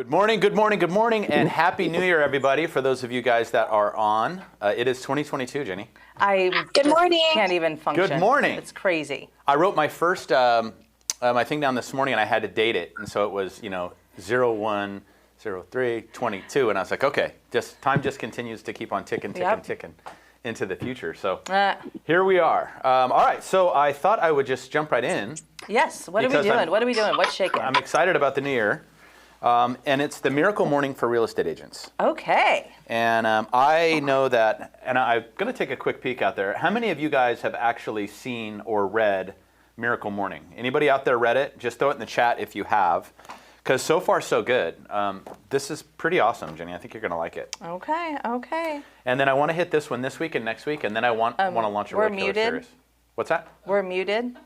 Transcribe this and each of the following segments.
Good morning, good morning, good morning, and Happy New Year, everybody, for those of you guys that are on. It is 2022, Jenny. Good morning. Can't even function. Good morning. It's crazy. I wrote my first, my thing down this morning, and I had to date it, and so it was, 01/03/22, and I was like, okay, time just continues to keep on ticking into the future. So here we are. All right, so I thought I would just jump right in. Yes, what are we doing? What's shaking? I'm excited about the new year. And it's the miracle morning for real estate agents. Okay. And I know that, and I'm going to take a quick peek out there. How many of you guys have actually seen or read Miracle Morning? Anybody out there read it? Just throw it in the chat if you have. Because so far, so good. This is pretty awesome, Jenny. I think you're going to like it. Okay. And then I want to hit this one this week and next week, and then I want to launch a regular series. What's that? We're muted.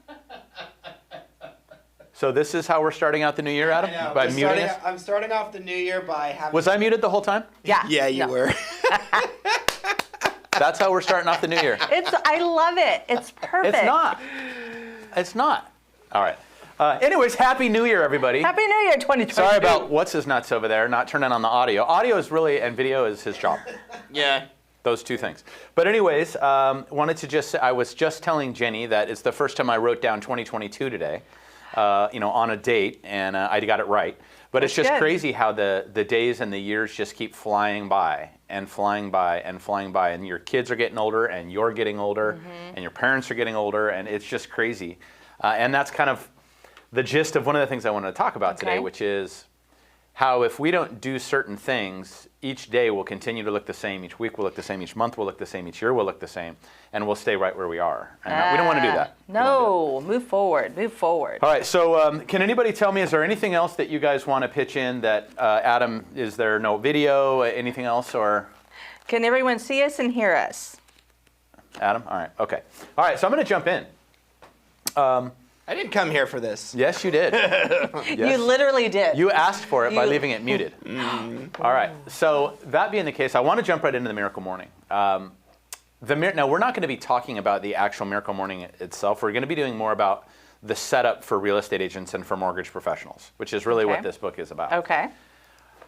So this is how we're starting out the new year, Adam? I know. By muting us? I'm starting off the new year by having... Was I muted the whole time? Yeah. Yeah, you were. That's how we're starting off the new year. I love it. It's perfect. It's not. All right. Anyways, Happy New Year, everybody. Happy New Year 2022. Sorry about what's his nuts over there, not turning on the audio. Audio is really, and video is his job. Yeah. Those two things. But anyways, I was just telling Jenny that it's the first time I wrote down 2022 today. On a date, and I got it right. But it's just crazy how the days and the years just keep flying by and flying by and flying by, and your kids are getting older, and you're getting older, and your parents are getting older, and it's just crazy. And that's kind of the gist of one of the things I wanted to talk about today, which is how if we don't do certain things, each day will continue to look the same, each week will look the same, each month will look the same, each year will look the same, and we'll stay right where we are. And we don't want to do that. No, move forward. All right, so can anybody tell me, is there anything else that you guys want to pitch in that, Adam, is there no video, anything else, or? Can everyone see us and hear us? Adam, all right, okay. All right, so I'm going to jump in. I didn't come here for this. Yes, you did. Yes. You literally did. You asked for it by leaving it muted. All right. So that being the case, I want to jump right into the Miracle Morning. Now, we're not going to be talking about the actual Miracle Morning itself. We're going to be doing more about the setup for real estate agents and for mortgage professionals, which is really what this book is about. Okay.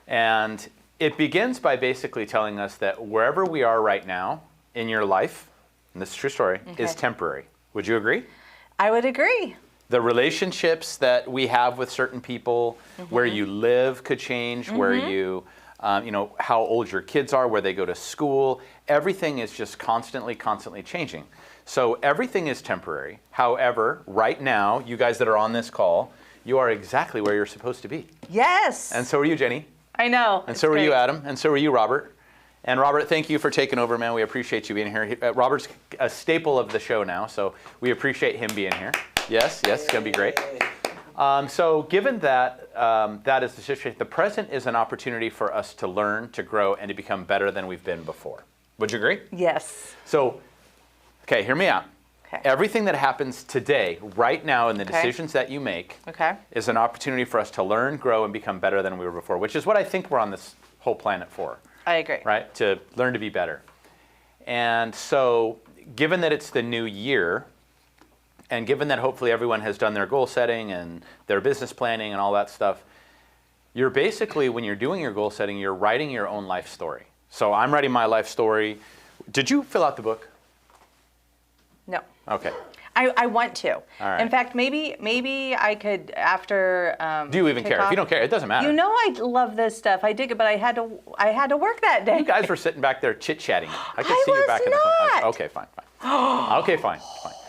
And it begins by basically telling us that wherever we are right now in your life, and this is a true story, is temporary. Would you agree? I would agree. The relationships that we have with certain people, where you live could change, where you, how old your kids are, where they go to school. Everything is just constantly changing. So everything is temporary. However, right now, you guys that are on this call, you are exactly where you're supposed to be. Yes. And so are you, Jenny. I know. And so are you, Adam. And so are you, Robert. And Robert, thank you for taking over, man. We appreciate you being here. Robert's a staple of the show now, so we appreciate him being here. Yes, it's going to be great. So given that that is the situation, the present is an opportunity for us to learn, to grow, and to become better than we've been before. Would you agree? Yes. So, okay, hear me out. Okay. Everything that happens today, right now, in the decisions that you make, is an opportunity for us to learn, grow, and become better than we were before, which is what I think we're on this whole planet for. I agree. Right? To learn to be better. And so, given that it's the new year, and given that hopefully everyone has done their goal setting and their business planning and all that stuff, you're basically, when you're doing your goal setting, you're writing your own life story. So I'm writing my life story. Did you fill out the book? No. Okay. I want to. All right. In fact, maybe I could after. Do you even care? If you don't care, it doesn't matter. You know I love this stuff. I dig it, but I had to work that day. You guys were sitting back there chit-chatting. I could see you back in the front. Okay, fine. Okay, fine.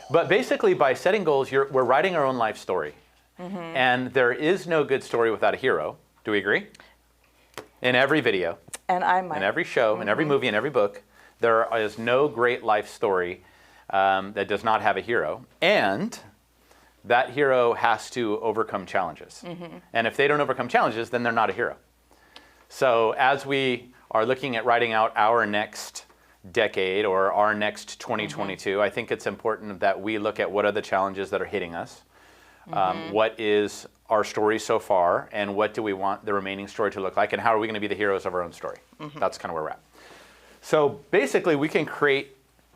But basically, by setting goals, we're writing our own life story. And there is no good story without a hero. Do we agree? In every video, and in every show, in every movie, in every book, there is no great life story that does not have a hero. And that hero has to overcome challenges. And if they don't overcome challenges, then they're not a hero. So as we are looking at writing out our next decade or our next 2022, I think it's important that we look at what are the challenges that are hitting us, what is our story so far, and what do we want the remaining story to look like, and how are we going to be the heroes of our own story. That's kind of where we're at. So basically, we can create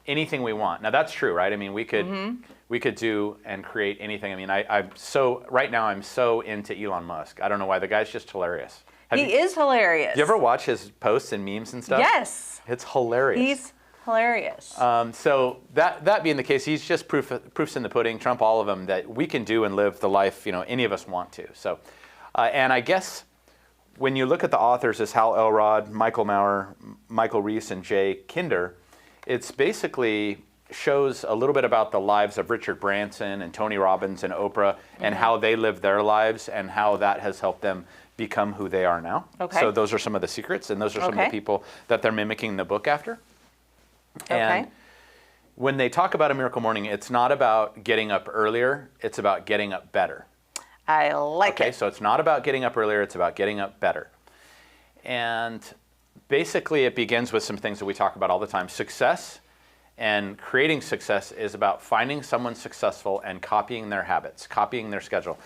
anything we want. Now that's true, right? I mean, we could do and create anything. I mean, right now I'm so into Elon Musk. I don't know why. The guy's just hilarious. He is hilarious. Do you ever watch his posts and memes and stuff? Yes. It's hilarious. He's hilarious. So that being the case, he's just proofs in the pudding, Trump, all of them, that we can do and live the life any of us want to. So, and I guess when you look at the authors as Hal Elrod, Michael Maurer, Michael Reese, and Jay Kinder, it's basically shows a little bit about the lives of Richard Branson and Tony Robbins and Oprah and how they live their lives and how that has helped them become who they are now. Okay. So those are some of the secrets, and those are some of the people that they're mimicking the book after. And when they talk about A Miracle Morning, it's not about getting up earlier, it's about getting up better. I like it. Okay, so it's not about getting up earlier, it's about getting up better. And basically it begins with some things that we talk about all the time. Success and creating success is about finding someone successful and copying their habits, copying their schedule.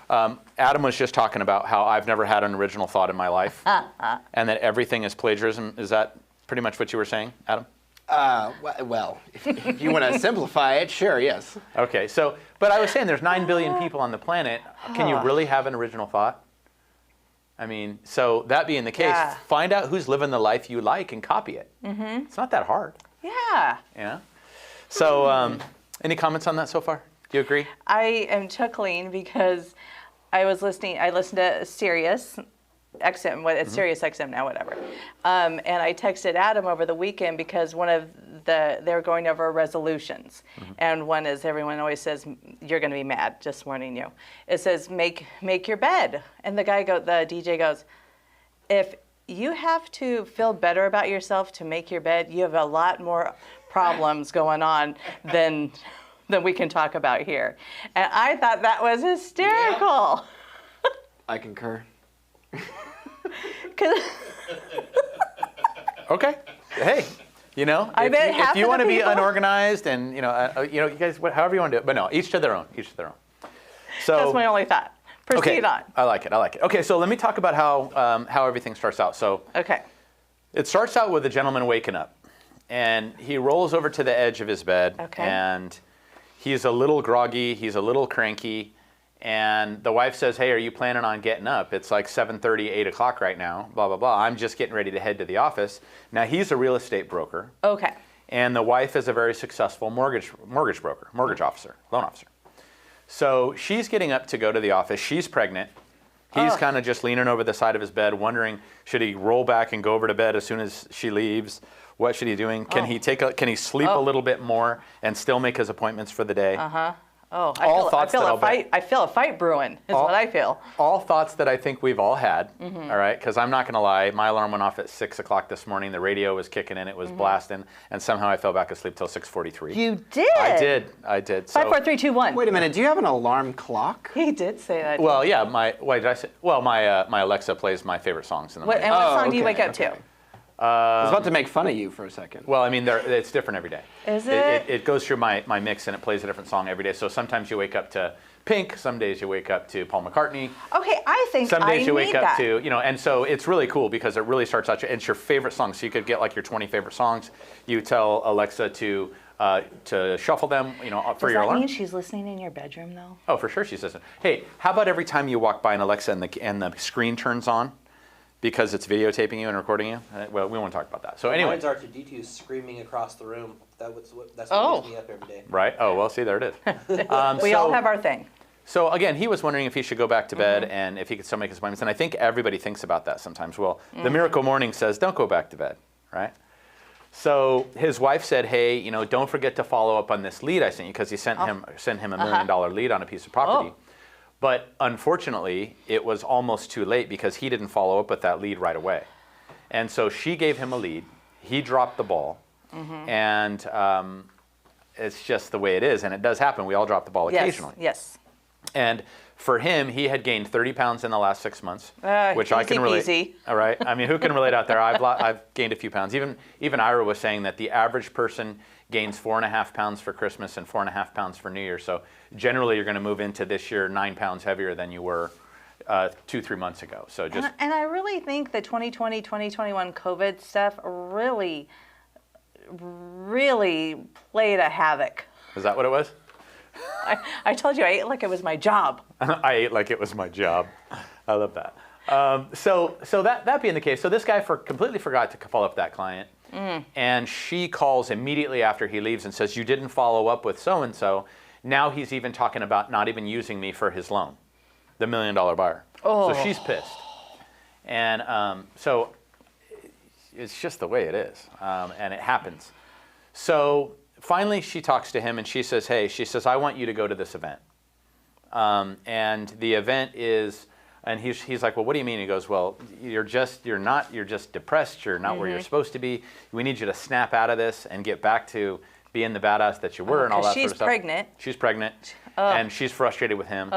Adam was just talking about how I've never had an original thought in my life and that everything is plagiarism. Is that pretty much what you were saying, Adam? Well, if you want to simplify it, sure, yes. Okay, so, but I was saying there's 9 billion people on the planet. Can you really have an original thought? I mean, so that being the case, find out who's living the life you like and copy it. Mm-hmm. It's not that hard. Yeah. Yeah. So, any comments on that so far? Do you agree? I am chuckling because I listened to Sirius XM, it's Sirius XM now, whatever. And I texted Adam over the weekend because they're going over resolutions. And one is, everyone always says, you're going to be mad, just warning you. It says, make your bed. And the DJ goes, if you have to feel better about yourself to make your bed, you have a lot more problems going on than we can talk about here. And I thought that was hysterical. Yeah. I concur. Okay. Hey, if you want to be unorganized and you guys, however you want to do it, but no, each to their own. Each to their own. So that's my only thought. Proceed on. I like it. Okay, so let me talk about how everything starts out. So it starts out with a gentleman waking up, and he rolls over to the edge of his bed, and he's a little groggy, he's a little cranky. And the wife says, hey, are you planning on getting up? It's like 7:30, 8 o'clock right now, blah, blah, blah. I'm just getting ready to head to the office. Now, he's a real estate broker. Okay. And the wife is a very successful mortgage broker, mortgage officer, loan officer. So she's getting up to go to the office. She's pregnant. He's kind of just leaning over the side of his bed, wondering, should he roll back and go over to bed as soon as she leaves? What should he be doing? Can he sleep a little bit more and still make his appointments for the day? I feel a fight brewing, is what I feel. All thoughts that I think we've all had, all right? Because I'm not going to lie, my alarm went off at 6 o'clock this morning. The radio was kicking in, it was blasting, and somehow I fell back asleep till 6:43. You did? I did. So, 5, 4, 3, 2, 1. Wait a minute, do you have an alarm clock? He did say that. Well, yeah, my Alexa plays my favorite songs in the morning. And what song do you wake up to? I was about to make fun of you for a second. Well, I mean, it's different every day. Is it? It goes through my mix and it plays a different song every day. So sometimes you wake up to Pink, some days you wake up to Paul McCartney. Okay, I think some days you need wake up that. to, and so it's really cool because it really starts out, it's your favorite song. So you could get like your 20 favorite songs. You tell Alexa to shuffle them, for your alarm. Does that mean she's listening in your bedroom though? Oh, for sure she's listening. Hey, how about every time you walk by an Alexa and the screen turns on? Because it's videotaping you and recording you? Well, we won't talk about that. So anyway. Mine's R2-D2 screaming across the room. That's what wakes me up every day. Right? Oh, well, see, there it is. We all have our thing. So again, he was wondering if he should go back to bed and if he could still make his appointments. And I think everybody thinks about that sometimes. Well, the Miracle Morning says, don't go back to bed, right? So his wife said, hey, don't forget to follow up on this lead I sent you, because he sent him a $1 million lead on a piece of property. But unfortunately, it was almost too late because he didn't follow up with that lead right away. And so she gave him a lead. He dropped the ball. And it's just the way it is. And it does happen. We all drop the ball occasionally. Yes. And for him, he had gained 30 pounds in the last 6 months, which I can relate. Easy. All right. I mean, who can relate out there? I've gained a few pounds. Even Ira was saying that the average person gains 4.5 pounds for Christmas and 4.5 pounds for New Year. So generally, you're going to move into this year 9 pounds heavier than you were 2-3 months ago. So just and I really think the 2020, 2021 COVID stuff really played a havoc. Is that what it was? I told you I ate like it was my job. I ate like it was my job. I love that. So that being the case, so this guy completely forgot to follow up that client. And she calls immediately after he leaves and says, you didn't follow up with so-and-so. Now he's even talking about not even using me for his loan, the $1 million buyer. Oh. So she's pissed. And so it's just the way it is. And it happens. So finally she talks to him and she says, hey, I want you to go to this event. And the event is, and he's like, well, what do you mean? He goes, well, you're just depressed. You're not where you're supposed to be. We need you to snap out of this and get back to being the badass that you were and all that sort of stuff. She's pregnant. And she's frustrated with him.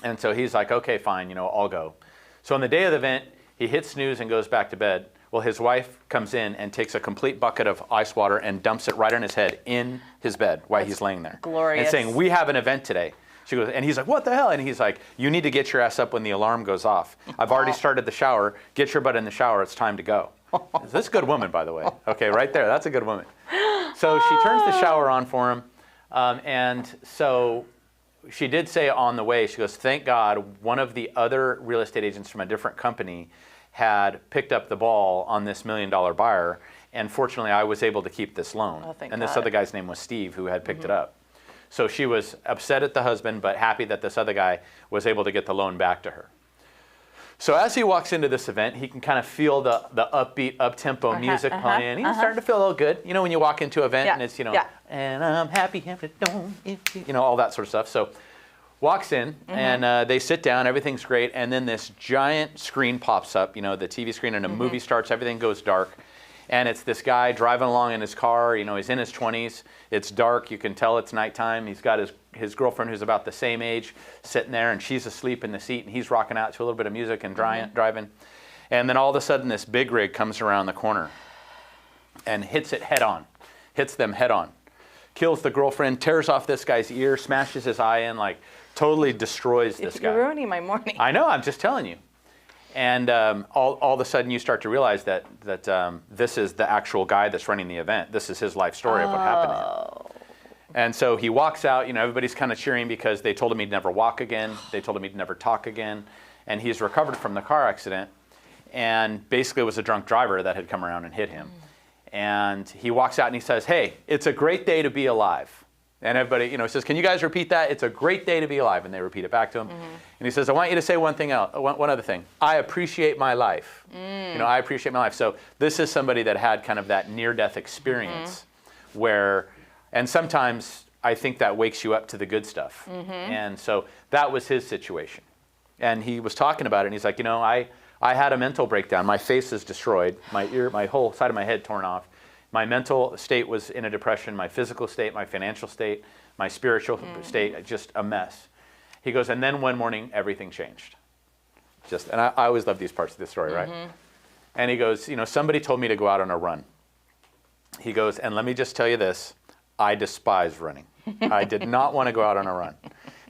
And so he's like, okay, fine, I'll go. So on the day of the event, he hits snooze and goes back to bed. Well, his wife comes in and takes a complete bucket of ice water and dumps it right on his head in his bed while he's laying there. Glorious. And saying, we have an event today. She goes, and he's like, what the hell? And he's like, you need to get your ass up when the alarm goes off. I've already started the shower. Get your butt in the shower. It's time to go. This is a good woman, by the way. Okay, right there. That's a good woman. So she turns the shower on for him. And so she did say on the way, she goes, thank God, one of the other real estate agents from a different company had picked up the ball on this $1 million buyer. And fortunately, I was able to keep this loan. Oh, thank and this God. other guy's name was Steve, who had picked it up. So she was upset at the husband, but happy that this other guy was able to get the loan back to her. So as he walks into this event, he can kind of feel the upbeat, up-tempo music playing. He's starting to feel a little good. When you walk into an event and it's, and I'm happy, all that sort of stuff. So walks in and they sit down, everything's great. And then this giant screen pops up, the TV screen, and a movie starts, everything goes dark. And it's this guy driving along in his car, he's in his 20s. It's dark, you can tell it's nighttime. He's got his girlfriend who's about the same age sitting there, and she's asleep in the seat, and he's rocking out to a little bit of music and driving. And then all of a sudden this big rig comes around the corner and hits them head on. Kills the girlfriend, tears off this guy's ear, smashes his eye in, totally destroys this guy. You're ruining my morning. I know, I'm just telling you. And all of a sudden you start to realize that this is the actual guy that's running the event. This is his life story of what happened to him. And so he walks out, everybody's kind of cheering because they told him he'd never walk again. They told him he'd never talk again. And he's recovered from the car accident. And basically it was a drunk driver that had come around and hit him. And he walks out and he says, hey, it's a great day to be alive. And everybody, says, can you guys repeat that? It's a great day to be alive. And they repeat it back to him. And he says, I want you to say one other thing. I appreciate my life. I appreciate my life. So this is somebody that had kind of that near-death experience where, and sometimes I think that wakes you up to the good stuff. And so that was his situation. And he was talking about it, and he's like, I had a mental breakdown. My face is destroyed. My whole side of my head torn off. My mental state was in a depression, my physical state, my financial state, my spiritual state, just a mess. He goes, and then one morning, everything changed. And I always love these parts of the story, right? And he goes, somebody told me to go out on a run. He goes, and let me just tell you this, I despise running. I did not want to go out on a run.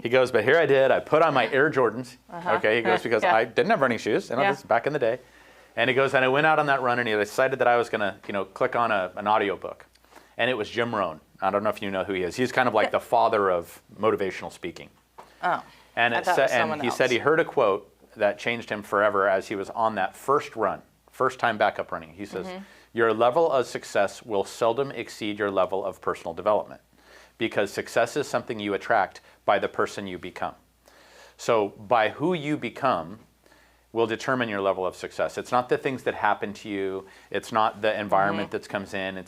He goes, but here I did. I put on my Air Jordans. Okay, he goes, because I didn't have running shoes. This is back in the day. And he goes, and I went out on that run, and he decided that I was going to, click on an audio book. And it was Jim Rohn. I don't know if you know who he is. He's kind of like the father of motivational speaking. Oh, and he said he heard a quote that changed him forever as he was on that first run, first time backup running. He says, your level of success will seldom exceed your level of personal development, because success is something you attract by the person you become. So by who you become will determine your level of success. It's not the things that happen to you. It's not the environment that comes in.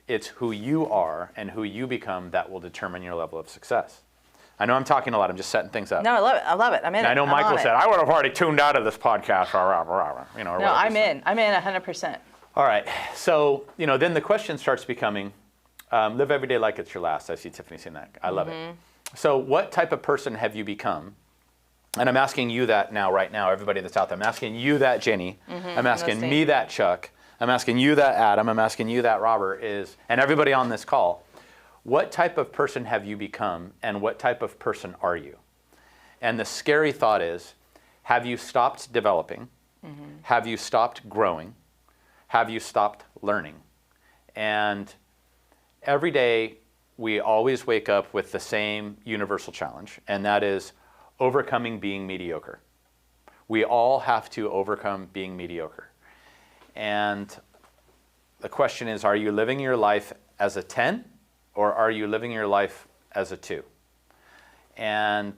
It's who you are and who you become that will determine your level of success. I know I'm talking a lot. I'm just setting things up. No, I love it. I love it. I'm in. And I know Michael said, I would have already tuned out of this podcast. No, I'm in. I'm in 100%. All right. So, then the question starts becoming, live every day like it's your last. I see Tiffany saying that. I love it. So what type of person have you become? And I'm asking you that right now, everybody that's out there. I'm asking you that, Jenny. I'm asking me that, Chuck. I'm asking you that, Adam. I'm asking you that, Robert, and everybody on this call. What type of person have you become, and what type of person are you? And the scary thought is, have you stopped developing? Have you stopped growing? Have you stopped learning? And every day, we always wake up with the same universal challenge, and that is overcoming being mediocre. We all have to overcome being mediocre. And the question is, are you living your life as a 10 or are you living your life as a 2? And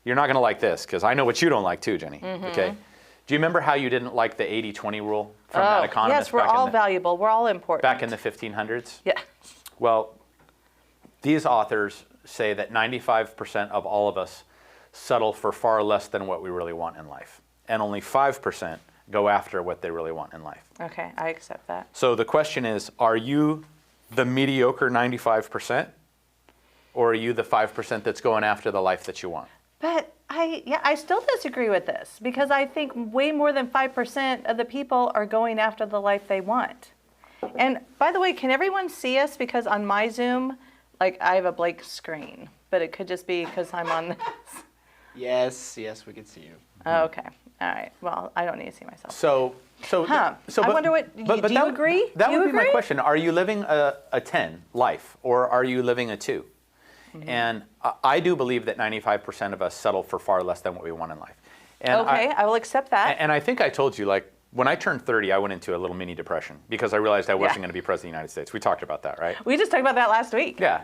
you're not going to like this because I know what you don't like too, Jenny. Okay. Do you remember how you didn't like the 80-20 rule from that economist? Yes, we're all valuable. We're all important. Back in the 1500s? Yeah. Well, these authors say that 95% of all of us settle for far less than what we really want in life. And only 5% go after what they really want in life. Okay, I accept that. So the question is, are you the mediocre 95%? Or are you the 5% that's going after the life that you want? But I still disagree with this because I think way more than 5% of the people are going after the life they want. And by the way, can everyone see us? Because on my Zoom, like I have a blank screen, but it could just be because I'm on this. Yes, we can see you. Oh, okay. All right. Well, I don't need to see myself. I wonder what, do you agree? That do you would agree? be my question. Are you living a 10 life or are you living a 2? And I do believe that 95% of us settle for far less than what we want in life. And Okay, I will accept that. And I think I told you, like, when I turned 30, I went into a little mini depression because I realized I wasn't going to be president of the United States. We talked about that, right? We just talked about that last week. Yeah.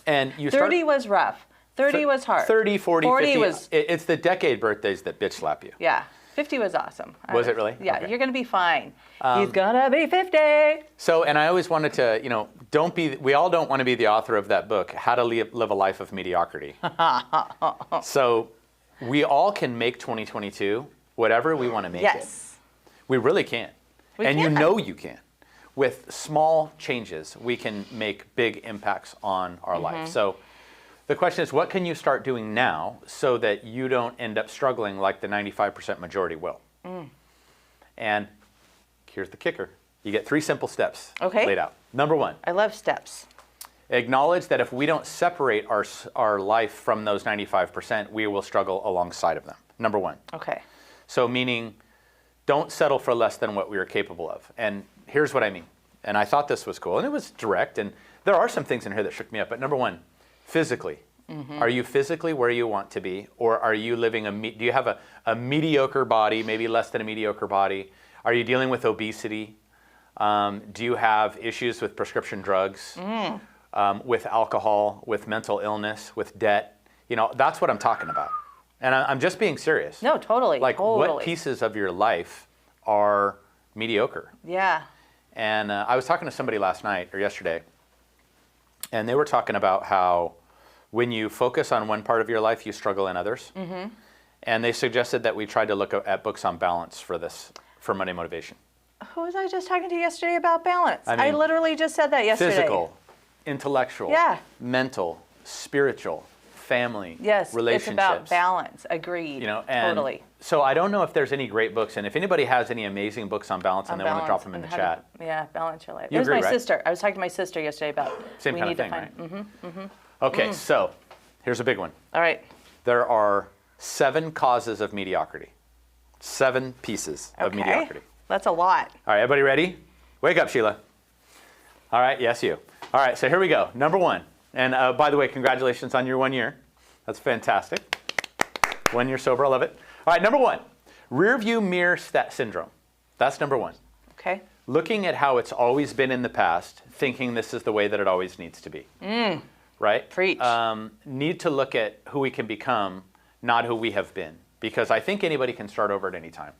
And you 30 was rough. 30 was hard. 30, 40, 50. was... It's the decade birthdays that bitch slap you. Yeah. 50 was awesome. Was it really? Yeah, Okay. You're going to be fine. He's going to be 50. So, and I always wanted to, we all don't want to be the author of that book, How to Live a Life of Mediocrity. So we all can make 2022 whatever we want to make it. Yes. We really can. And you can. know you can. With small changes, we can make big impacts on our life. So the question is, what can you start doing now so that you don't end up struggling like the 95% majority will? And here's the kicker. You get 3 simple steps laid out. Number 1. I love steps. Acknowledge that if we don't separate our life from those 95%, we will struggle alongside of them. Number 1. Okay. So meaning, don't settle for less than what we are capable of. And here's what I mean. And I thought this was cool. And it was direct. And there are some things in here that shook me up. But number 1, physically. Are you physically where you want to be? Or are you living do you have a mediocre body, maybe less than a mediocre body? Are you dealing with obesity? Do you have issues with prescription drugs, with alcohol, with mental illness, with debt? That's what I'm talking about. And I'm just being serious. No, totally. Like, totally. what pieces of your life are mediocre? Yeah. And I was talking to somebody last night or yesterday, and they were talking about how when you focus on one part of your life, you struggle in others. And they suggested that we tried to look at books on balance for Monday Motivation. Who was I just talking to yesterday about balance? I I mean, literally just said that yesterday. Physical, intellectual, mental, spiritual, family, Yes, relationships. it's about balance. Agreed. And totally. So I don't know if there's any great books, and if anybody has any amazing books on balance and they want to drop them in the chat. Balance your life. You It was agree, my right? sister. I was talking to my sister yesterday about Same we kind need of thing, to find. right? Okay, so here's a big one. All right. There are 7 causes of mediocrity. 7 pieces of mediocrity. That's a lot. All right, everybody ready? Wake up, Sheila. All right, yes, you. All right, so here we go. Number 1. And by the way, congratulations on your 1 year. That's fantastic. 1 year sober, I love it. All right, number 1, rear view mirror syndrome. That's number 1. Okay. Looking at how it's always been in the past, thinking this is the way that it always needs to be. Right? Preach. Need to look at who we can become, not who we have been. Because I think anybody can start over at any time.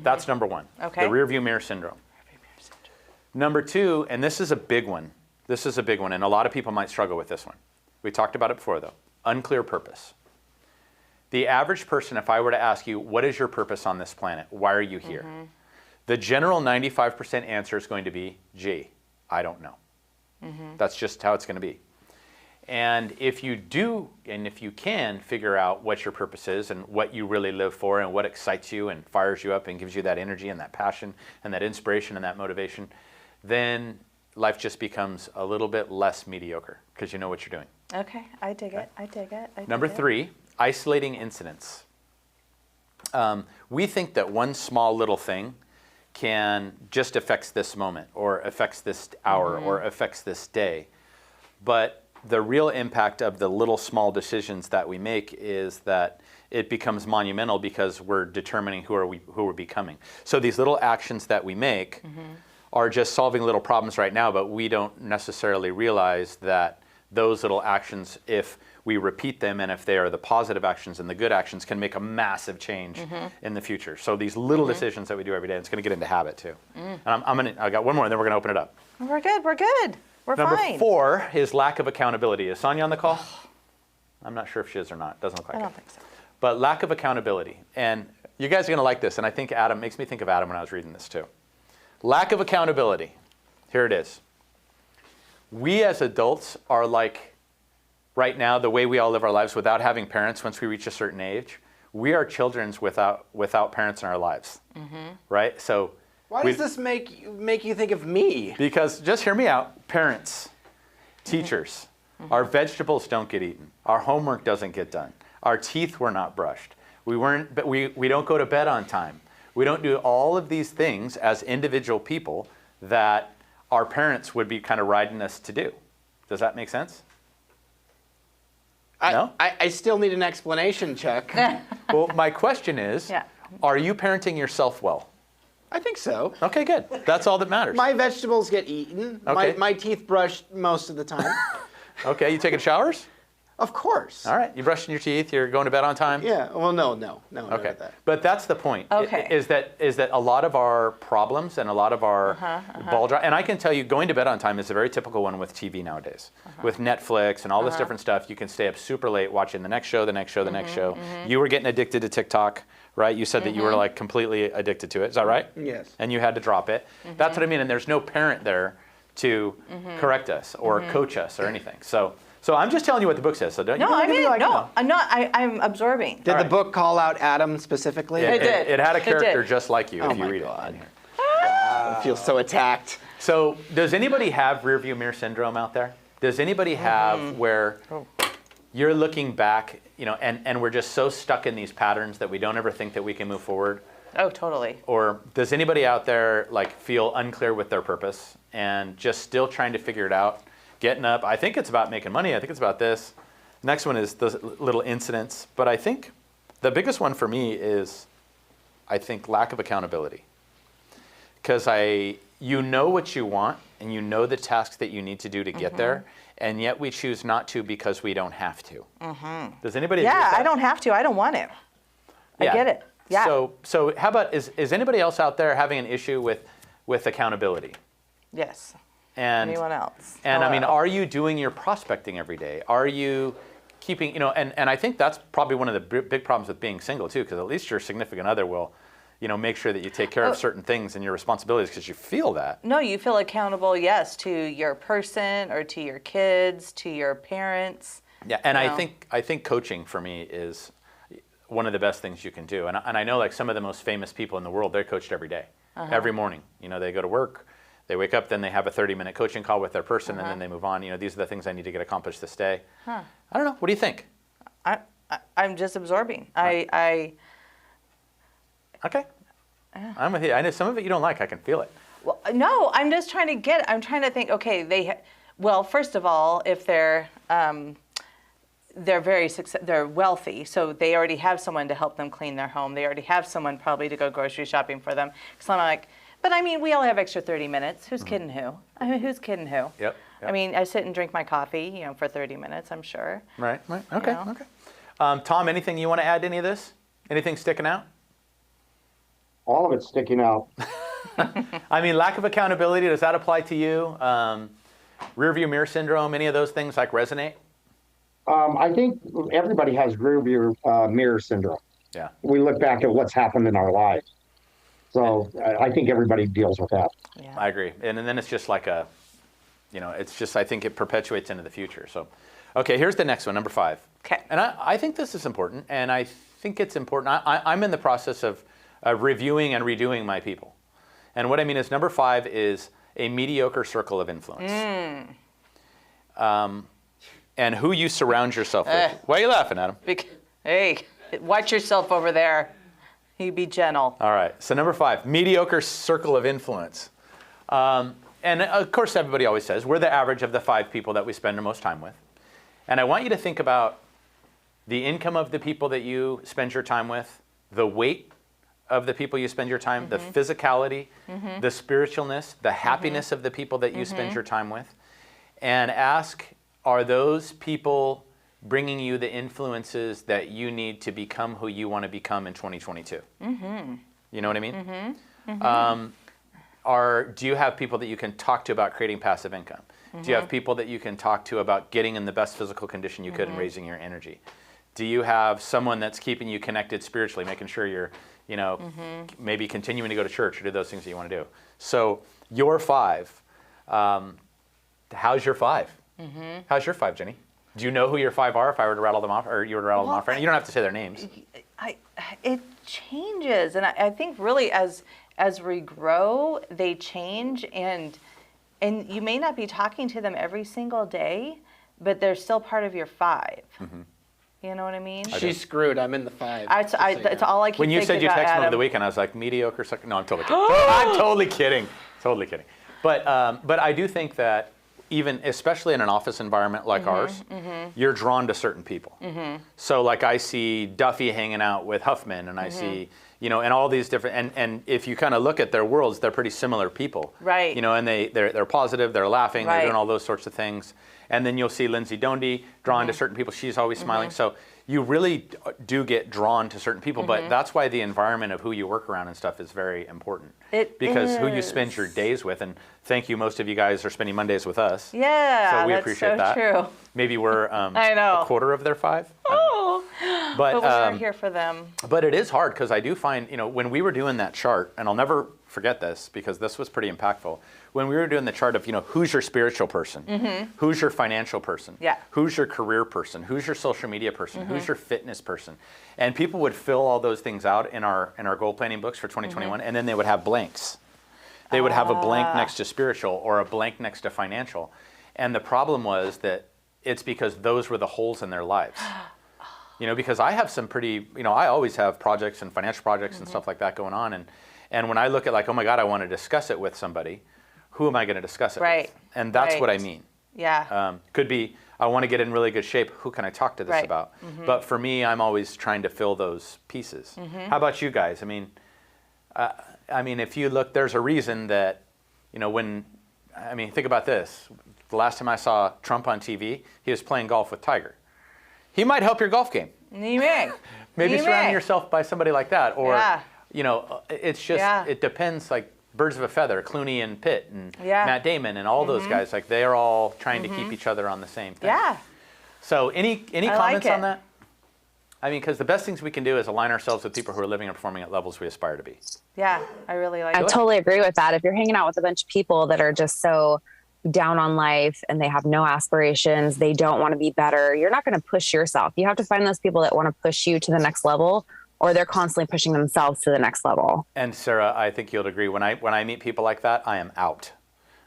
That's number 1. Okay. The rear view mirror syndrome. Number 2, and this is a big one. This is a big one, and a lot of people might struggle with this one. We talked about it before, though. Unclear purpose. The average person, if I were to ask you, what is your purpose on this planet? Why are you here? The general 95% answer is going to be, gee, I don't know. That's just how it's going to be. And if you do, and if you can figure out what your purpose is and what you really live for and what excites you and fires you up and gives you that energy and that passion and that inspiration and that motivation, then life just becomes a little bit less mediocre because you know what you're doing. Okay, I dig it. I dig it. Number 3, isolating incidents. We think that one small little thing can just affects this moment or affects this hour or affects this day. But the real impact of the little small decisions that we make is that it becomes monumental because we're determining who we're becoming. So these little actions that we make are just solving little problems right now, but we don't necessarily realize that those little actions, if we repeat them and if they are the positive actions and the good actions, can make a massive change in the future. So these little decisions that we do every day, it's going to get into habit too. And I got one more, and then we're going to open it up. We're good. We're Number fine. 4 is lack of accountability. Is Sonia on the call? I'm not sure if she is or not. Doesn't look like it. I don't think so. But lack of accountability. And you guys are going to like this. And I think Adam makes me think of Adam when I was reading this too. Lack of accountability. Here it is. We as adults are like, right now, the way we all live our lives without having parents once we reach a certain age, we are children without parents in our lives. Right? So Why does this make you think of me? because, just hear me out, parents, teachers, our vegetables don't get eaten. Our homework doesn't get done. Our teeth were not brushed. We don't go to bed on time. We don't do all of these things as individual people that our parents would be kind of riding us to do. Does that make sense? No? I still need an explanation, Chuck. Well, my question is, Yeah. are you parenting yourself well? I think so. Okay, good. That's all that matters. My vegetables get eaten. Okay. My teeth brushed most of the time. Okay, you taking showers? Of course. All right, you brushing your teeth, you're going to bed on time? Yeah. Well, no. Okay, Not that. but that's the point. Okay. Is that a lot of our problems and a lot of our ball drive, and I can tell you, going to bed on time is a very typical one with TV nowadays. With Netflix and all this different stuff, you can stay up super late watching the next show, the next show, the next show. You were getting addicted to TikTok, right? You said that you were like completely addicted to it. Is that right? Yes. And you had to drop it. That's what I mean. And there's no parent there to correct us or coach us or anything. So I'm just telling you what the book says. So don't No, you I don't mean, like, no, I'm not. I'm absorbing. Did All the book call out Adam specifically? It did. It had a It character did. just like you Oh if you my read God. it. I feel so attacked. So does anybody have rear view mirror syndrome out there? Does anybody have where you're looking back, and we're just so stuck in these patterns that we don't ever think that we can move forward? Oh, totally. Or does anybody out there feel unclear with their purpose and just still trying to figure it out? Getting up, I think it's about making money. I think it's about this. Next one is the little incidents. But I think the biggest one for me is, I think, lack of accountability. Because you know what you want and you know the tasks that you need to do to get there, and yet we choose not to because we don't have to. Does anybody agree with Yeah, that? I don't have to. I don't want to. I get it. Yeah. So how about, is anybody else out there having an issue with accountability? Yes. And Anyone else? And I mean, Hello. are you doing your prospecting every day? Are you keeping, and I think that's probably one of the big problems with being single too, because at least your significant other will, make sure that you take care of certain things and your responsibilities because you feel that. No, you feel accountable, yes, to your person or to your kids, to your parents. Yeah, and you know. I think coaching for me is one of the best things you can do. And I know some of the most famous people in the world, they're coached every day, every morning. They go to work. They wake up, then they have a 30-minute coaching call with their person, and then they move on. These are the things I need to get accomplished this day. I don't know. What do you think? I'm just absorbing. Okay. I'm with you. I know some of it you don't like. I can feel it. Well, no, I'm just trying to think, okay, well, first of all, if they're they're wealthy, so they already have someone to help them clean their home. They already have someone probably to go grocery shopping for them. So I'm like, but I mean, we all have extra 30 minutes. Who's kidding who? I mean, who's kidding who? Yep. I mean, I sit and drink my coffee, for 30 minutes, I'm sure. Right. Okay. know? Okay. Tom, anything you want to add to any of this? Anything sticking out? All of it's sticking out. I mean, lack of accountability, does that apply to you? Rear view mirror syndrome, any of those things resonate? I think everybody has rear view mirror syndrome. Yeah. We look back at what's happened in our lives. So I think everybody deals with that. Yeah. I agree. And then it's just it's just, I think it perpetuates into the future. So, okay, here's the next one, number 5. Okay. And I think this is important, and I think it's important. I'm in the process of reviewing and redoing my people. And what I mean is number 5 is a mediocre circle of influence. And who you surround yourself with. Why are you laughing, Adam? Hey, watch yourself over there. You be gentle. All right, so number 5, mediocre circle of influence. And of course, everybody always says we're the average of the 5 people that we spend the most time with. And I want you to think about the income of the people that you spend your time with, the weight of the people you spend your time, the physicality, the spiritualness, the happiness of the people that you spend your time with, and ask, are those people bringing you the influences that you need to become who you want to become in 2022? You know what I mean? Do you have people that you can talk to about creating passive income? Do you have people that you can talk to about getting in the best physical condition you could and raising your energy? Do you have someone that's keeping you connected spiritually, making sure you're, maybe continuing to go to church or do those things that you want to do? So your 5, how's your 5? How's your 5, Jenny? Do you know who your 5 are if I were to rattle them off, or you were to rattle them off right now? You don't have to say their names. It changes, and I think really as we grow, they change, and you may not be talking to them every single day, but they're still part of your 5. You know what I mean? She's screwed. I'm in the 5. It's all I keep When you said you about, texted me Adam. over the weekend, I was like, mediocre. No, I'm totally kidding. I'm totally kidding. Totally kidding. But I do think that even, especially in an office environment like ours, you're drawn to certain people. So like I see Duffy hanging out with Huffman, and I see, and all these different, and if you kind of look at their worlds, they're pretty similar people. Right. And they're positive, they're laughing, Right. they're doing all those sorts of things. And then you'll see Lindsay Dondi drawn to certain people. She's always smiling. So you really do get drawn to certain people, but that's why the environment of who you work around and stuff is very important. Because who you spend your days with, and thank you, most of you guys are spending Mondays with us. Yeah, So we that's appreciate so that. true. Maybe we're I know. a quarter of their 5. Oh, but we're here for them. But it is hard because I do find, when we were doing that chart, and I'll never forget this because this was pretty impactful. When we were doing the chart of, who's your spiritual person, who's your financial person, who's your career person, who's your social media person, who's your fitness person, and people would fill all those things out in our goal planning books for 2021, and then they would have blanks. They would have a blank next to spiritual or a blank next to financial, and the problem was that it's because those were the holes in their lives. Because I have some pretty, I always have projects and financial projects and stuff like that going on, and when I look at like, oh my God, I want to discuss it with somebody, who am I going to discuss it with? And that's what I mean. Yeah. Could be, I want to get in really good shape. Who can I talk to this about? But for me, I'm always trying to fill those pieces. How about you guys? I mean, if you look, there's a reason that, think about this. The last time I saw Trump on TV, he was playing golf with Tiger. He might help your golf game. You may. Maybe surrounding yourself by somebody like that. Or, it's just, it depends, like, birds of a feather, Clooney and Pitt and Matt Damon and all those guys, like they're all trying to keep each other on the same thing. Yeah. So any comments like on that? Because the best things we can do is align ourselves with people who are living and performing at levels we aspire to be. Yeah, I really like I it. totally agree with that. If you're hanging out with a bunch of people that are just so down on life and they have no aspirations, they don't want to be better, you're not going to push yourself. You have to find those people that want to push you to the next level, or they're constantly pushing themselves to the next level. And Sarah, I think you'll agree. When I meet people like that, I am out.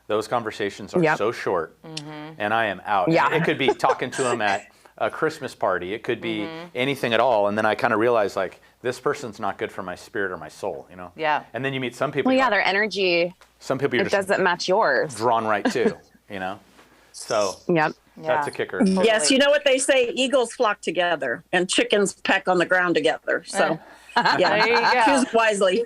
Those conversations are so short, and I am out. Yeah. It could be talking to them at a Christmas party. It could be anything at all. And then I kind of realize, like, this person's not good for my spirit or my soul, Yeah. And then you meet some people. Well, yeah, their energy, some people you're it just doesn't match yours. drawn right to, So Yep. that's a kicker. Yes, you know what they say, eagles flock together and chickens peck on the ground together. So, yeah, There you go. choose wisely.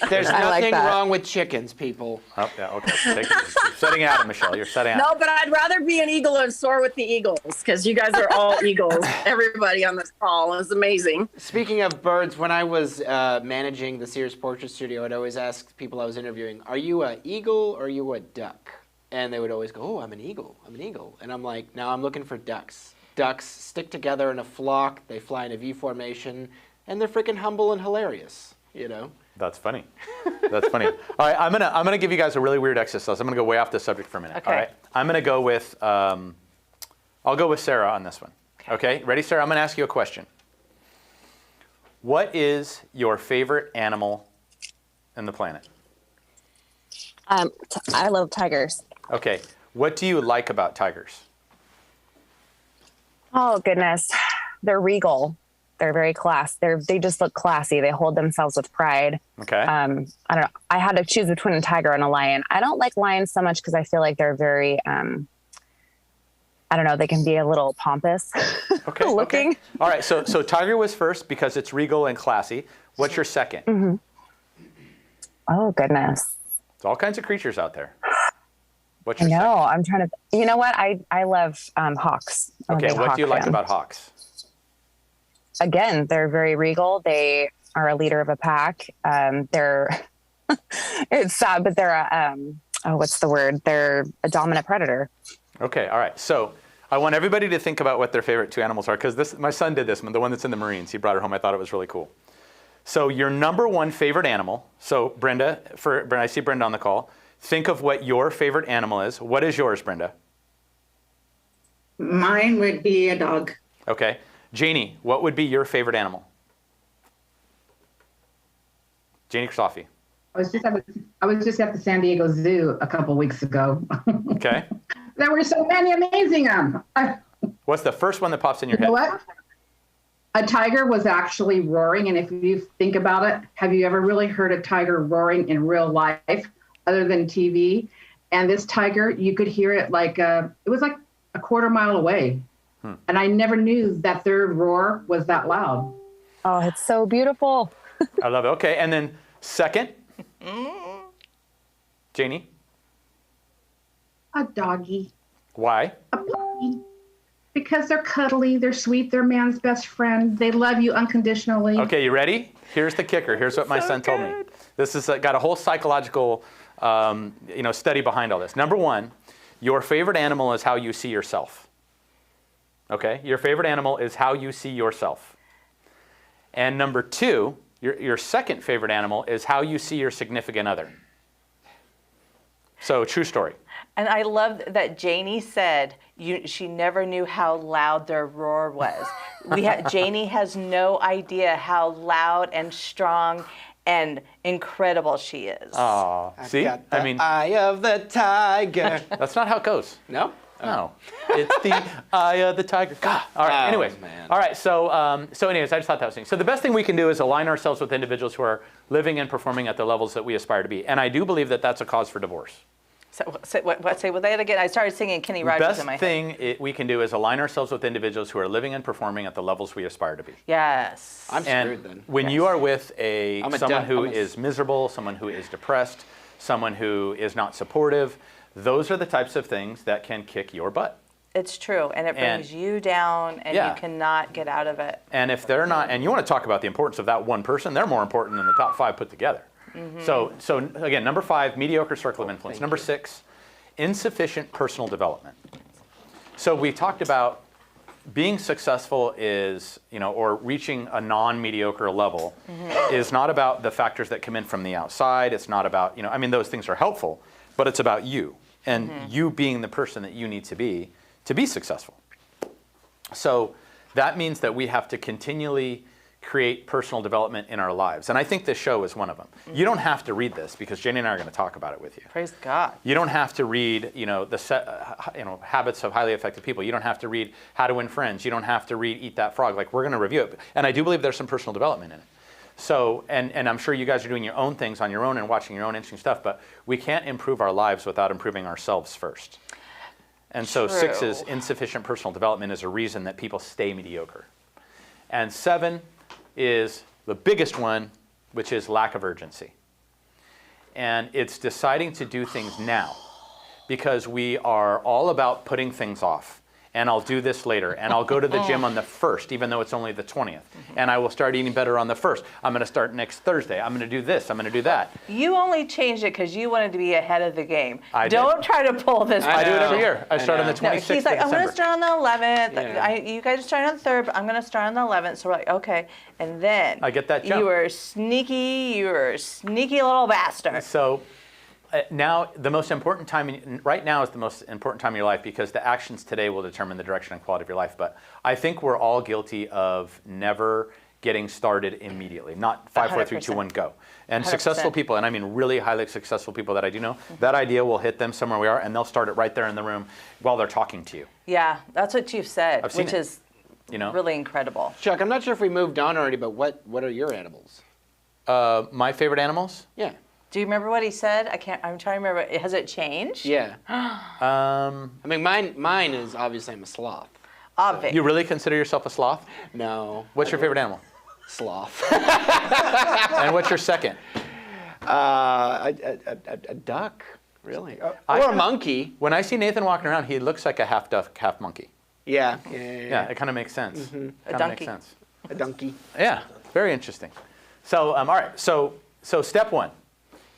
There's I like nothing that. wrong with chickens, people. Oh, yeah, okay. You're setting out, Michelle. You're setting out. No, but I'd rather be an eagle and soar with the eagles because you guys are all eagles. Everybody on this call is amazing. Speaking of birds, when I was managing the Sears Portrait Studio, I'd always ask people I was interviewing, are you an eagle or are you a duck? And they would always go, oh, I'm an eagle. I'm an eagle. And I'm like, no, I'm looking for ducks. Ducks stick together in a flock. They fly in a V formation. And they're freaking humble and hilarious, That's funny. That's funny. All right, I'm gonna give you guys a really weird exercise. I'm gonna go way off the subject for a minute. Okay. All right. I'm gonna go with I'll go with Sarah on this one. Okay. Ready, Sarah? I'm gonna ask you a question. What is your favorite animal in the planet? I love tigers. Okay. What do you like about tigers? Oh goodness, they're regal. They're very they just look classy. They hold themselves with pride. Okay. I don't know. I had to choose between a tiger and a lion. I don't like lions so much because I feel like they're very, I don't know, they can be a little pompous Okay. looking. Okay. All right. So tiger was first because it's regal and classy. What's your second? Mm-hmm. Oh, goodness. There's all kinds of creatures out there. What's I your know. I'm trying to. You know what? I love hawks. I'm a Okay. big What hawk do you like fan. about hawks? Again, they're very regal. They are a leader of a pack. They're. It's sad, but they're a. What's the word? They're a dominant predator. Okay. All right. So I want everybody to think about what their favorite two animals are, because my son did this one, the one that's in the Marines. He brought it home. I thought it was really cool. So your number one favorite animal. So Brenda, I see Brenda on the call. Think of what your favorite animal is. What is yours, Brenda? Mine would be a dog. Okay. Janie, what would be your favorite animal? Janie Krasoffi. I was just at the San Diego Zoo a couple weeks ago. Okay. There were so many amazing What's the first one that pops in your You know head? what? A tiger was actually roaring, and if you think about it, have you ever really heard a tiger roaring in real life other than TV? And this tiger, you could hear it it was like a quarter mile away. And I never knew that their roar was that loud. Oh, it's so beautiful. I love it. Okay. And then second, Janie, A doggy. why? A puppy. Because they're cuddly, they're sweet, they're man's best friend. They love you unconditionally. Okay, you ready? Here's the kicker. Here's what my son told me. This has got a whole psychological study behind all this. Number one, your favorite animal is how you see yourself. Okay? Your favorite animal is how you see yourself. And number two, your second favorite animal is how you see your significant other. So, true story. And I love that Janie said she never knew how loud their roar was. Janie has no idea how loud and strong and incredible she is. Oh, see? Got the eye of the tiger. That's not how it goes. No? No, it's the eye of the tiger. God. All right. Anyways, man. all right. So, anyways, I just thought that was interesting. So the best thing we can do is align ourselves with individuals who are living and performing at the levels that we aspire to be. And I do believe that that's a cause for divorce. So, say that again. I started singing Kenny Rogers in my Best head. thing we can do is align ourselves with individuals who are living and performing at the levels we aspire to be. Yes. I'm And screwed then. when you are with someone who I'm a- is miserable, someone who is depressed, someone who is not supportive, those are the types of things that can kick your butt. It's true, and it And- brings you down, and Yeah. you cannot get out of it. And if they're not, and you want to talk about the importance of that one person, they're more important than the top five put together. So again, number 5, mediocre circle of influence. Number 6, insufficient personal development. So we talked about being successful is, or reaching a non-mediocre level is not about the factors that come in from the outside. It's not about, those things are helpful, but it's about you and you being the person that you need to be successful. So that means that we have to continually create personal development in our lives. And I think this show is one of them. You don't have to read this because Jenny and I are going to talk about it with you. Praise God. You don't have to read, Habits of Highly Effective People. You don't have to read How to Win Friends. You don't have to read Eat That Frog. Like, we're going to review it. And I do believe there's some personal development in it. So, and I'm sure you guys are doing your own things on your own and watching your own interesting stuff, but we can't improve our lives without improving ourselves first. And so 6 is insufficient personal development is a reason that people stay mediocre. And 7 is the biggest one, which is lack of urgency. And it's deciding to do things now because we are all about putting things off. And I'll do this later. And I'll go to the gym on the 1st, even though it's only the 20th. And I will start eating better on the 1st. I'm going to start next Thursday. I'm going to do this. I'm going to do that. You only changed it because you wanted to be ahead of the game. I did. Don't try to pull this. I do it every know. year. I start on the 26th No, he's like, of I'm going to December. start on the 11th. Yeah. You guys are starting on the 3rd, but I'm going to start on the 11th. So we're like, okay. And then I get that jump. You were a sneaky little bastard. So now the most important time, right now is the most important time in your life because the actions today will determine the direction and quality of your life. But I think we're all guilty of never getting started immediately. Not 5, 4, 3, 2, 1, go. And 100%. Successful people, and I mean really highly successful people that I do know, that idea will hit them somewhere we are and they'll start it right there in the room while they're talking to you. Yeah, that's what you've said, I've seen which it. is You know? really incredible. Chuck, I'm not sure if we moved on already, but what are your animals? My favorite animals? Yeah. Do you remember what he said? I'm trying to remember. Has it changed? Yeah. I mean, mine is obviously I'm a sloth. Obvious. You really consider yourself a sloth? No. What's your favorite animal? Sloth. And what's your second? A duck, really. Or a monkey. When I see Nathan walking around, he looks like a half duck, half monkey. Yeah. Yeah, it kind of makes sense. Mm-hmm. A donkey. Makes sense. A donkey. Yeah, very interesting. So, all right. So step one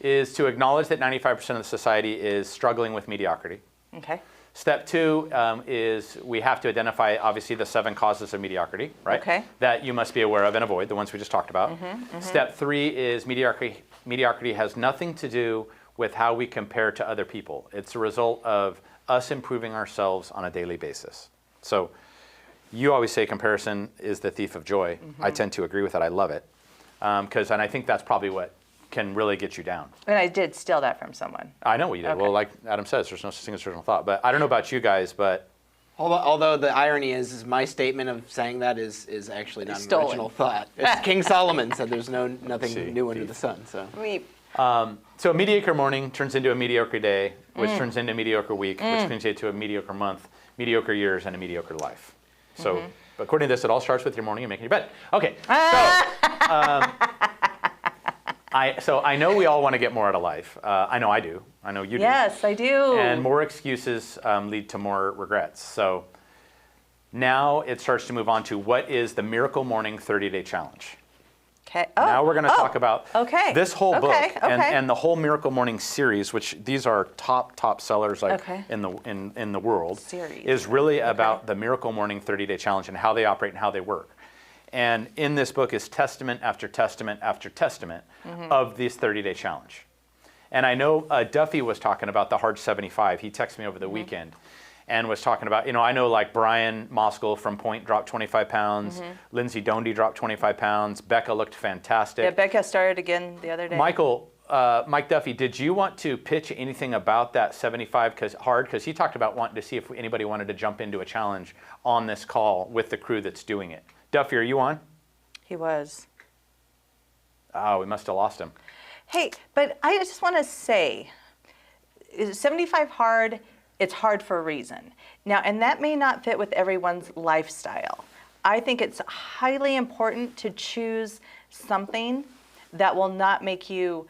is to acknowledge that 95% of the society is struggling with mediocrity. Okay. Step two is we have to identify, obviously, the 7 causes of mediocrity, right? Okay. That you must be aware of and avoid, the ones we just talked about. Step 3 is mediocrity has nothing to do with how we compare to other people. It's a result of us improving ourselves on a daily basis. So you always say comparison is the thief of joy. I tend to agree with that. I love it. And I think that's probably what can really get you down. And I did steal that from someone. I know what you did. Okay. Well, like Adam says, there's no such thing as original thought. But I don't know about you guys, but Although the irony is my statement of saying that is actually not an Stolen. original thought. It's King Solomon said there's nothing new under the sun. So so a mediocre morning turns into a mediocre day, which turns into a mediocre week, which turns into a mediocre month, mediocre years, and a mediocre life. So according to this, it all starts with your morning and making your bed. Okay, so I know we all want to get more out of life. I know I do. I know you do. Yes, I do. And more excuses lead to more regrets. So now it starts to move on to what is the Miracle Morning 30-Day Challenge. Okay. Now we're going to talk about this whole book and the whole Miracle Morning series, which these are top sellers in the world, is really about the Miracle Morning 30-Day Challenge and how they operate and how they work. And in this book is testament after testament after testament of this 30-day challenge. And I know Duffy was talking about the Hard 75. He texted me over the weekend and was talking about, I know like Brian Moskal from Point dropped 25 pounds. Lindsay Dondy dropped 25 pounds. Becca looked fantastic. Yeah, Becca started again the other day. Mike Duffy, did you want to pitch anything about that 75 hard? Because he talked about wanting to see if anybody wanted to jump into a challenge on this call with the crew that's doing it. Duffy, are you on? He was. Oh, we must have lost him. Hey, but I just want to say, 75 hard, it's hard for a reason. Now, and that may not fit with everyone's lifestyle. I think it's highly important to choose something that will not make you,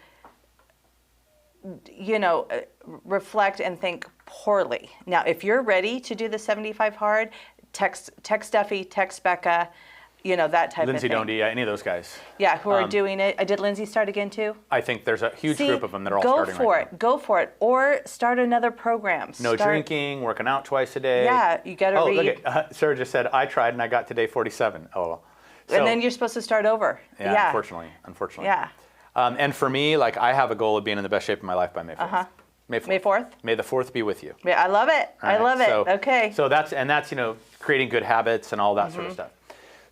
reflect and think poorly. Now, if you're ready to do the 75 hard, text Duffy, text Becca, that type Lindsay of thing. Dondy, any of those guys. Yeah, who are doing it. Did Lindsay start again too? I think there's a huge group of them that are all starting right now. Go for it. Or start another program. No drinking, working out twice a day. Yeah, you got to read. Look, Sarah just said, I tried and I got to day 47. Oh, and then you're supposed to start over. Yeah, unfortunately. Yeah. And for me, I have a goal of being in the best shape of my life by May 4th. May 4th? May the 4th be with you. Yeah, I love it. I love it. Okay. So that's creating good habits and all that sort of stuff.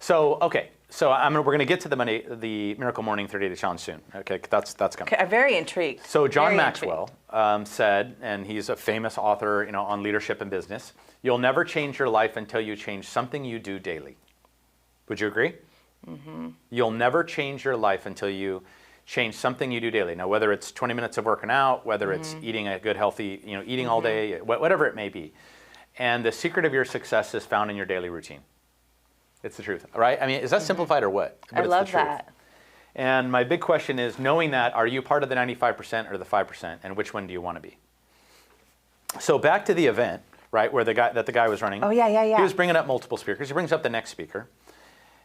So, okay. So we're going to get to the Miracle Morning 30-Day Challenge soon. Okay, that's coming. Okay, I'm very intrigued. So John Maxwell said, and he's a famous author, on leadership and business, you'll never change your life until you change something you do daily. Would you agree? You'll never change your life until you change something you do daily. Now, whether it's 20 minutes of working out, whether it's eating a good, healthy, eating all day, whatever it may be. And the secret of your success is found in your daily routine. It's the truth, right? I mean, is that simplified or what? But I love that. And my big question is, knowing that, are you part of the 95% or the 5%, and which one do you want to be? So back to the event, right, where the guy was running. Oh, yeah. He was bringing up multiple speakers. He brings up the next speaker.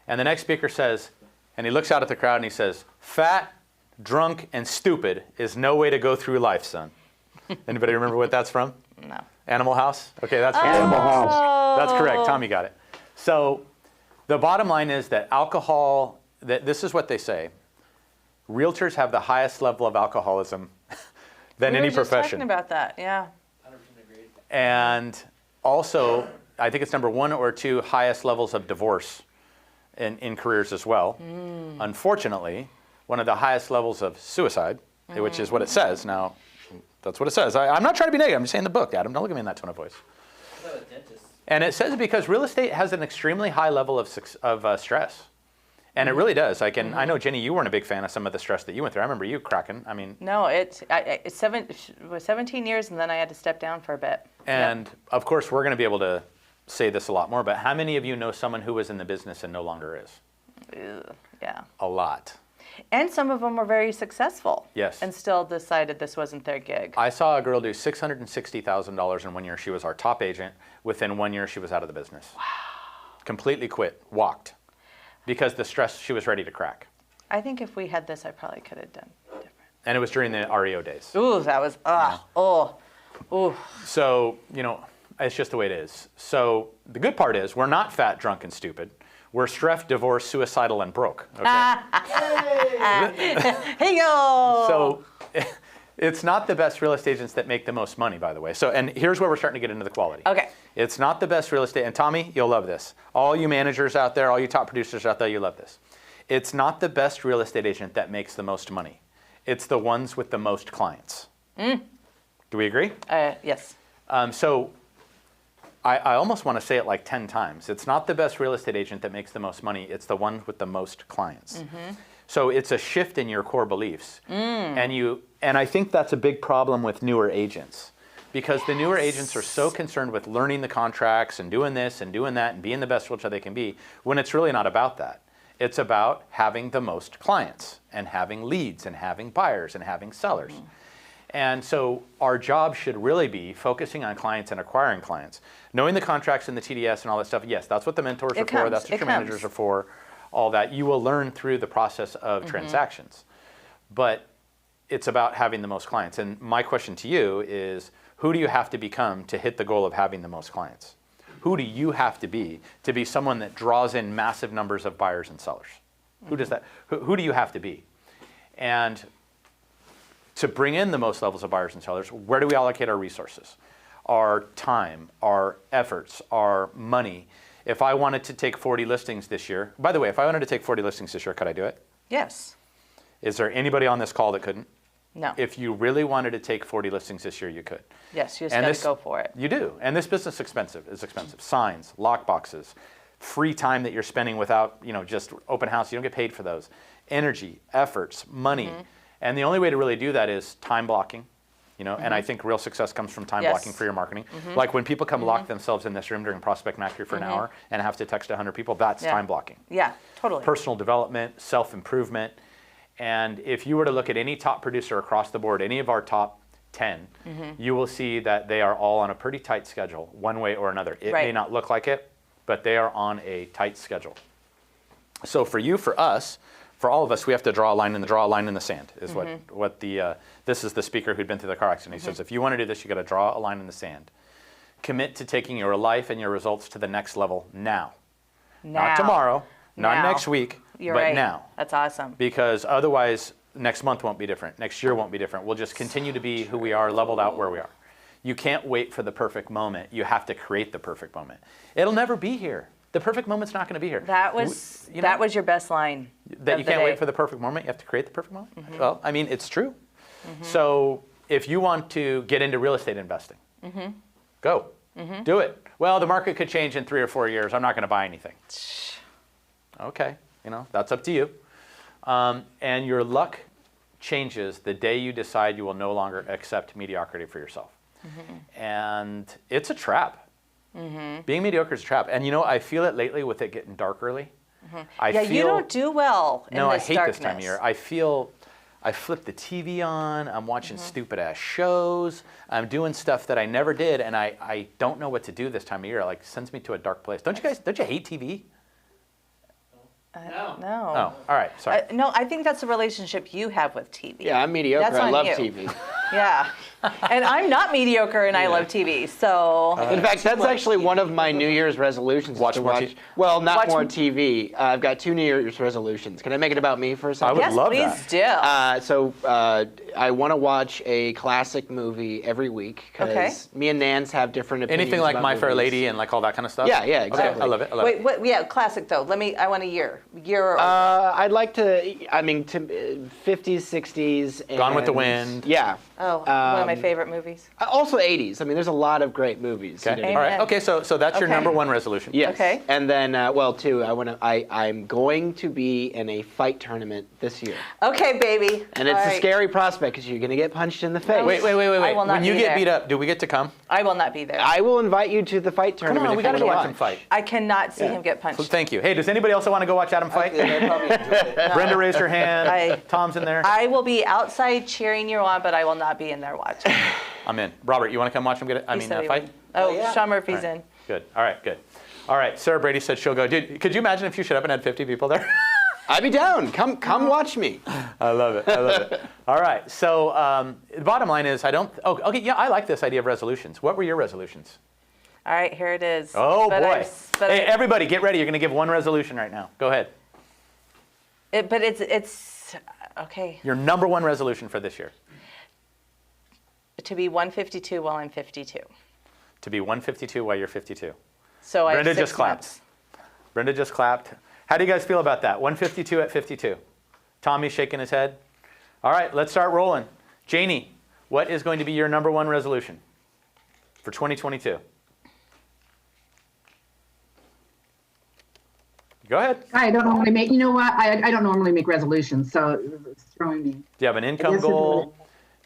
And the next speaker says, and he looks out at the crowd and he says, fat, drunk, and stupid is no way to go through life, son. Anybody remember what that's from? No. Animal House? Okay, that's from Animal House. That's correct. Tommy got it. So the bottom line is that alcohol, this is what they say. Realtors have the highest level of alcoholism than any profession. We were just talking about that, yeah. 100% agreed. And also, I think it's number 1 or 2 highest levels of divorce in careers as well. Unfortunately, one of the highest levels of suicide, which is what it says. Now, that's what it says. I'm not trying to be negative. I'm just saying the book, Adam. Don't look at me in that tone of voice. And it says it because real estate has an extremely high level of stress. And it really does. Like, and I know, Jenny, you weren't a big fan of some of the stress that you went through. I remember you cracking. I mean, No, it was 17 years, and then I had to step down for a bit. and of course, we're going to be able to say this a lot more, but how many of you know someone who was in the business and no longer is? Yeah. A lot. And some of them were very successful. Yes. And still decided this wasn't their gig. I saw a girl do $660,000 in 1 year. She was our top agent. Within 1 year, she was out of the business. Wow. Completely quit, walked, because the stress, she was ready to crack. I think if we had this, I probably could have done different. And it was during the REO days. Ooh, that was, So, you know, it's just the way it is. So the good part is we're not fat, drunk, and stupid. We're stressed, divorced, suicidal, and broke. Okay? Hey, yo! So it's not the best real estate agents that make the most money, by the way. So, and here's where we're starting to get into the quality. Okay. It's not the best real estate, and Tommy, you'll love this. All you managers out there, all you top producers out there, you love this. It's not the best real estate agent that makes the most money. It's the ones with the most clients. Do we agree? Yes. So I almost want to say it like 10 times. It's not the best real estate agent that makes the most money. It's the one with the most clients. So it's a shift in your core beliefs. And I think that's a big problem with newer agents, because the newer agents are so concerned with learning the contracts and doing this and doing that and being the best realtor they can be, when it's really not about that. It's about having the most clients and having leads and having buyers and having sellers. And so our job should really be focusing on clients and acquiring clients. Knowing the contracts and the TDS and all that stuff, yes, that's what the mentors are for, that's what your managers are for, all that. You will learn through the process of transactions. But it's about having the most clients. And my question to you is, who do you have to become to hit the goal of having the most clients? Who do you have to be someone that draws in massive numbers of buyers and sellers? Who does that? Who do you have to be? And to bring in the most levels of buyers and sellers, where do we allocate our resources? Our time, our efforts, our money. If I wanted to take 40 listings this year, by the way, if I wanted to take 40 listings this year, could I do it? Yes. Is there anybody on this call that couldn't? No. If you really wanted to take 40 listings this year, you could. Yes, you just got to go for it. You do. And this business is expensive. Signs, lock boxes, free time that you're spending without, just open house. You don't get paid for those. Energy, efforts, money. And the only way to really do that is time blocking. And I think real success comes from time blocking for your marketing. Like when people come lock themselves in this room during Prospect Mastery for an hour and have to text 100 people, that's time blocking. Yeah, totally. Personal development, self-improvement. And if you were to look at any top producer across the board, any of our top 10, you will see that they are all on a pretty tight schedule, one way or another. It may not look like it, but they are on a tight schedule. So for you, for us, for all of us, we have to draw a line in the sand, is what this is the speaker who'd been through the car accident. He says, if you want to do this, you got to draw a line in the sand. Commit to taking your life and your results to the next level now. Not tomorrow, not next week, but now. That's awesome. Because otherwise, next month won't be different. Next year won't be different. We'll just continue to be who we are, leveled out where we are. You can't wait for the perfect moment. You have to create the perfect moment. It'll never be here. The perfect moment's not going to be here. That was your best line. That you can't wait for the perfect moment. You have to create the perfect moment. Well, I mean, it's true. So if you want to get into real estate investing, go. Do it. Well, the market could change in 3 or 4 years. I'm not going to buy anything. Okay. That's up to you. And your luck changes the day you decide you will no longer accept mediocrity for yourself. And it's a trap. Being mediocre is a trap. And I feel it lately with it getting dark early. You don't do well in this I hate darkness. this time of year. I flip the TV on, I'm watching stupid ass shows, I'm doing stuff that I never did, and I don't know what to do this time of year. It sends me to a dark place. Don't you hate TV? No. Oh, all right, sorry. No, I think that's the relationship you have with TV. Yeah, I'm mediocre. That's I on love you. TV. Yeah. And I'm not mediocre and I love TV, so. In fact, that's actually one of my New Year's resolutions. Watch to more watch. TV? Well, not Watch more m- TV. I've got 2 New Year's resolutions. Can I make it about me for a second? I would love Yes, that. please do. I want to watch a classic movie every week because me and Nance have different opinions. Anything like about My Fair movies. Lady and all that kind of stuff? Yeah, exactly. Okay, I love it. Wait, what? Yeah, classic though. I want a year. I'd like to. 50s, 60s. And, Gone with the Wind. Yeah. Oh, one of my favorite movies. Also 80s. I mean, there's a lot of great movies. Okay. You know, All right. Okay. So that's your Okay. number one resolution. Yes. Okay. And then, two. I'm going to be in a fight tournament this year, Okay, baby. and it's All a right. scary prospect because you're going to get punched in the face. Wait. I will not When you be get there. beat up, do we get to come? I will not be there. I will invite you to the fight Come tournament. on, if we you got to go wanna watch him fight. I cannot see him get punched. Thank you. Hey, does anybody else want to go watch Adam fight? I probably enjoyed it. Brenda raised her hand. I- Tom's in there. I will be outside cheering you on, but I will not be in there watching. I'm in. Robert, you want to come watch him get it? He said he fight? would. Oh, yeah. Sean Murphy's All right. in. Good. All right. Good. All right. Sarah Brady said she'll go. Dude, could you imagine if you showed up and had 50 people there? I'd be down. Come watch me. I love it. I love it. All right. So the bottom line is, I like this idea of resolutions. What were your resolutions? All right, here it is. Oh But boy. but Hey, everybody, get ready. You're going to give one resolution right now. Go ahead. but it's okay. Your number one resolution for this year. To be 152 while I'm 52. To be 152 while you're 52. So I Brenda have 6 just clapped. months. Brenda just clapped. How do you guys feel about that? 152 at 52. Tommy's shaking his head. All right, let's start rolling. Janie, what is going to be your number one resolution for 2022? Go ahead. I don't normally make, you know what? I don't normally make resolutions, so it's throwing me. Do you have an income Yes, it goal?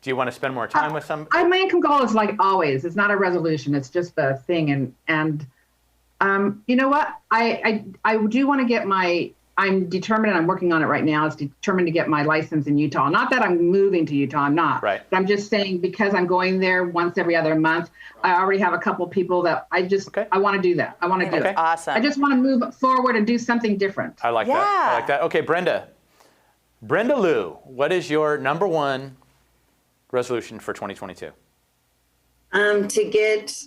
Do you want to spend more time with some? My income goal is like always. It's not a resolution. It's just a thing. And you know what? I do want to get I'm determined, and I'm working on it right now. It's determined to get my license in Utah. Not that I'm moving to Utah. I'm not. Right. But I'm just saying because I'm going there once every other month. I already have a couple people that I want to do that. I want to do Okay. it. Awesome. I just want to move forward and do something different. I like that. I Yeah. like that. Okay, Brenda. Brenda Lou, what is your number one resolution for 2022? To get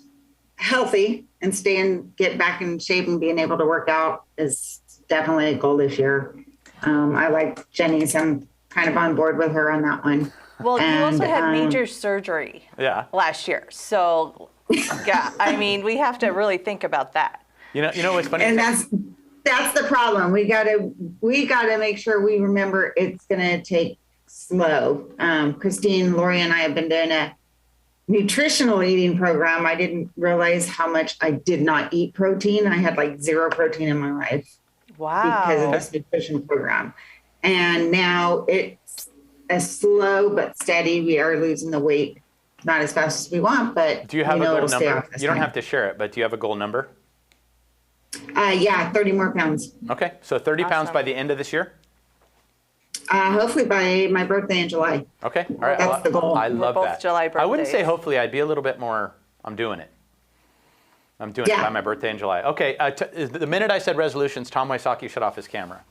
healthy and get back in shape and being able to work out is definitely a goal this year. I like Jenny's. I'm kind of on board with her on that one. Well, you also And, had major surgery Yeah. last year. So, yeah, I mean, we have to really think about that. You know what's funny? And that's the problem. We gotta make sure we remember it's gonna take slow. Christine, Lori, and I have been doing a nutritional eating program. I didn't realize how much I did not eat protein. I had like 0 protein in my life because of Wow. this nutrition program. And now it's a slow but steady. We are losing the weight, not as fast as we want, but Do you have a it'll goal stay number? off this You don't time. have to share it, but do you have a goal number? Yeah, 30 more pounds. Okay, so 30 pounds Awesome. by the end of this year? Hopefully by my birthday in July. Okay, all right. That's the goal. I love both that. July I wouldn't say birthdays. hopefully. I'd be a little bit more, I'm doing it. I'm doing it Yeah. by my birthday in July. Okay, the minute I said resolutions, Tom Wysocki shut off his camera.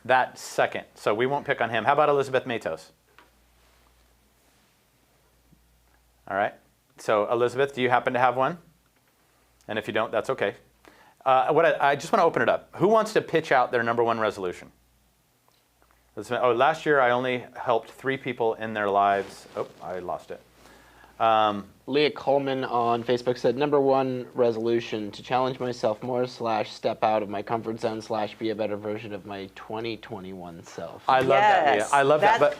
That second, so we won't pick on him. How about Elizabeth Matos? All right, so Elizabeth, do you happen to have one? And if you don't, that's okay. I just want to open it up. Who wants to pitch out their number one resolution? Last year I only helped 3 people in their lives. Oh, I lost it. Leah Coleman on Facebook said, number one resolution, to challenge myself more / step out of my comfort zone / be a better version of my 2021 self. I love that, Leah. Yes, I love that. that's-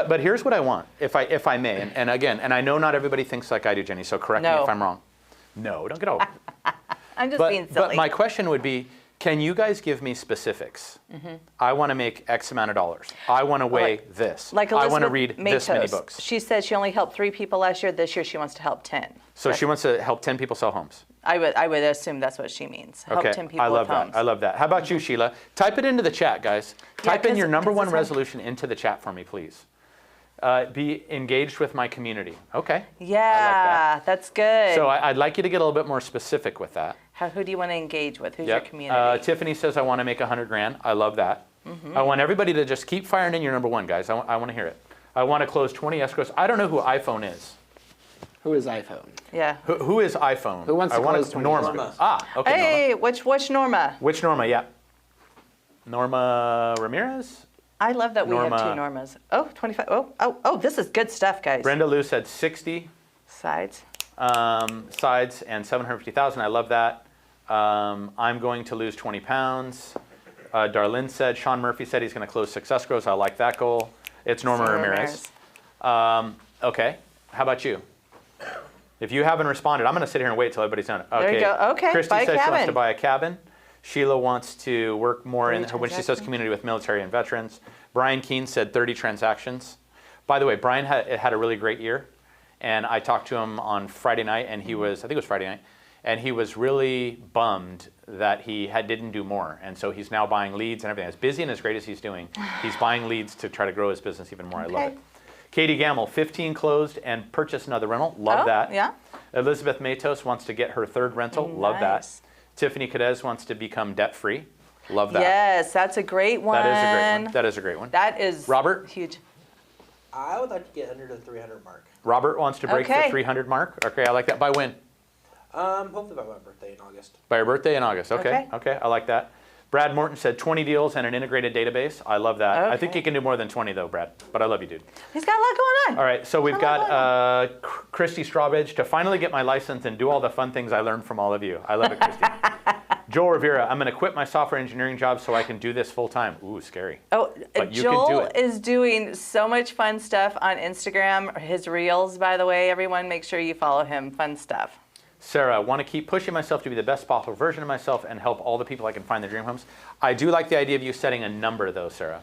But here's what I want, if I may, and again, and I know not everybody thinks like I do, Jenny, so correct me No. if I'm wrong. No, don't get over it. I'm just being silly. But my question would be, can you guys give me specifics? Mm-hmm. I want to make X amount of dollars. I want to weigh this. Like I Elizabeth want to read this many Matos. books. She said she only helped 3 people last year. This year she wants to help 10. So she wants to help 10 people sell homes. I would assume that's what she means. Help Okay, 10 people I love with that. homes. I love that. How about you, Sheila? Type it into the chat, guys. Type in 'cause- your number 'cause one it's not- resolution into the chat for me, please. Be engaged with my community. Okay. Yeah, that's good. So I'd like you to get a little bit more specific with that. Who do you want to engage with? Who's Yep. your community? Tiffany says, I want to make 100 grand. I love that. Mm-hmm. I want everybody to just keep firing in your number one, guys. I want to hear it. I want to close 20 escrows. I don't know who iPhone is. Who is iPhone? Yeah. Who is iPhone? Who wants to I want close 20 Norma. Norma. Ah, okay. Norma. Hey, which Norma? Which Norma? Yeah. Norma Ramirez? I love that we have Norma. 2 Normas. Oh, 25. Oh, this is good stuff, guys. Brenda Lou said 60 Sides. sides and 750,000. I love that. I'm going to lose 20 pounds. Darlene said, Sean Murphy said he's going to close 6 escrows. I like that goal. It's Norma Norma Ramirez. Okay. How about you? If you haven't responded, I'm going to sit here and wait till everybody's done. Okay. There you go. Okay, Christy buy a says she wants cabin. to buy a cabin. Sheila wants to work more in 30 when she says transactions. community with military and veterans. Brian Keene said 30 transactions. By the way, Brian had a really great year, and I talked to him on Friday night, and he was, I think it was Friday night, and he was really bummed that he didn't do more, and so he's now buying leads and everything. As busy and as great as he's doing, he's buying leads to try to grow his business even more. I love it. Katie Gamble, 15 closed and purchased another rental. Love that. Yeah. Elizabeth Matos wants to get her third rental. Love that. Nice. Tiffany Cadez wants to become debt-free. Love that. Yes, that's a great one. That is a great one. That is a great one. That is Robert? huge. I would like to get under the 300 mark. Robert wants to break the 300 mark. Okay, I like that. By when? Hopefully by my birthday in August. By your birthday in August. Okay. Okay. Okay, I like that. Brad Morton said 20 deals and an integrated database. I love that. I think Okay. you can do more than 20 though, Brad. But I love you, dude. He's got a lot going on. All right, so we've got Christy Strawbridge to finally get my license and do all the fun things I learned from all of you. I love it, Christy. Joel Rivera, I'm going to quit my software engineering job so I can do this full time. Ooh, scary. Oh, But you can do Joel it. is doing so much fun stuff on Instagram. His reels, by the way, everyone, make sure you follow him. Fun stuff. Sarah, want to keep pushing myself to be the best possible version of myself and help all the people I can find their dream homes. I do like the idea of you setting a number though, Sarah.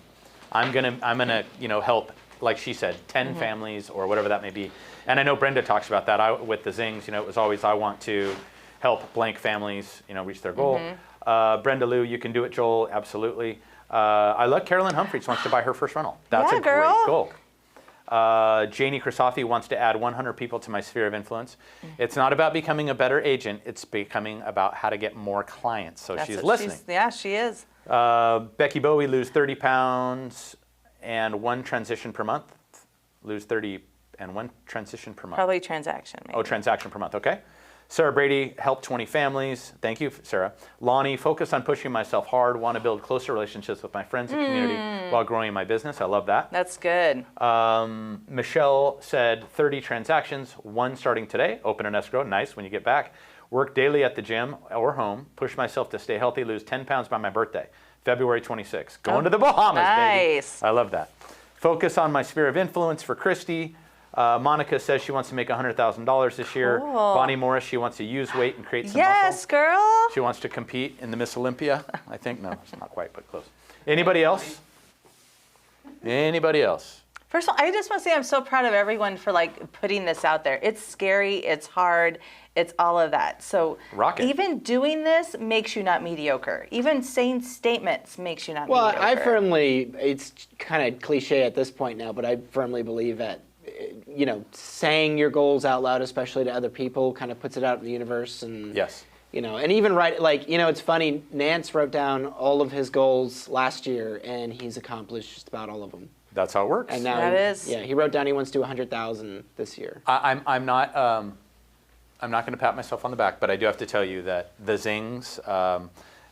I'm gonna, help, like she said, 10 families or whatever that may be. And I know Brenda talks about that with the zings. It was always I want to help blank families, reach their goal. Brenda Lou, you can do it, Joel. Absolutely. I love Carolyn Humphreys wants to buy her first rental. That's Yeah, a girl. great goal. Janie Kristofi wants to add 100 people to my sphere of influence. It's not about becoming a better agent. It's becoming about how to get more clients. So That's she's what listening. She is. Becky Bowie, lose 30 pounds and 1 transition per month. Lose 30 and 1 transition per month. Probably transaction. Maybe. Oh, transaction per month. Okay. Sarah Brady, help 20 families. Thank you, Sarah. Lonnie, focus on pushing myself hard. Want to build closer relationships with my friends and community while growing my business. I love that. That's good. Michelle said 30 transactions, 1 starting today. Open an escrow. Nice when you get back. Work daily at the gym or home. Push myself to stay healthy. Lose 10 pounds by my birthday, February 26th. Going to the Bahamas, baby. Nice. I love that. Focus on my sphere of influence for Christy. Monica says she wants to make $100,000 this year. Cool. Bonnie Morris, she wants to use weight and create some Yes, muscle. girl. She wants to compete in the Miss Olympia, I think. No, it's not quite, but close. Anybody else? Anybody else? First of all, I just want to say I'm so proud of everyone for putting this out there. It's scary, it's hard, it's all of that. So Rocket. even doing this makes you not mediocre. Even saying statements makes you not mediocre. Well, I firmly, it's kind of cliche at this point now, but I firmly believe that, saying your goals out loud, especially to other people, kind of puts it out in the universe. And, Yes. and even it's funny, Nance wrote down all of his goals last year, and he's accomplished just about all of them. That's how it works. And now, he wrote down he wants to do 100,000 this year. I'm not going to pat myself on the back, but I do have to tell you that the Zings,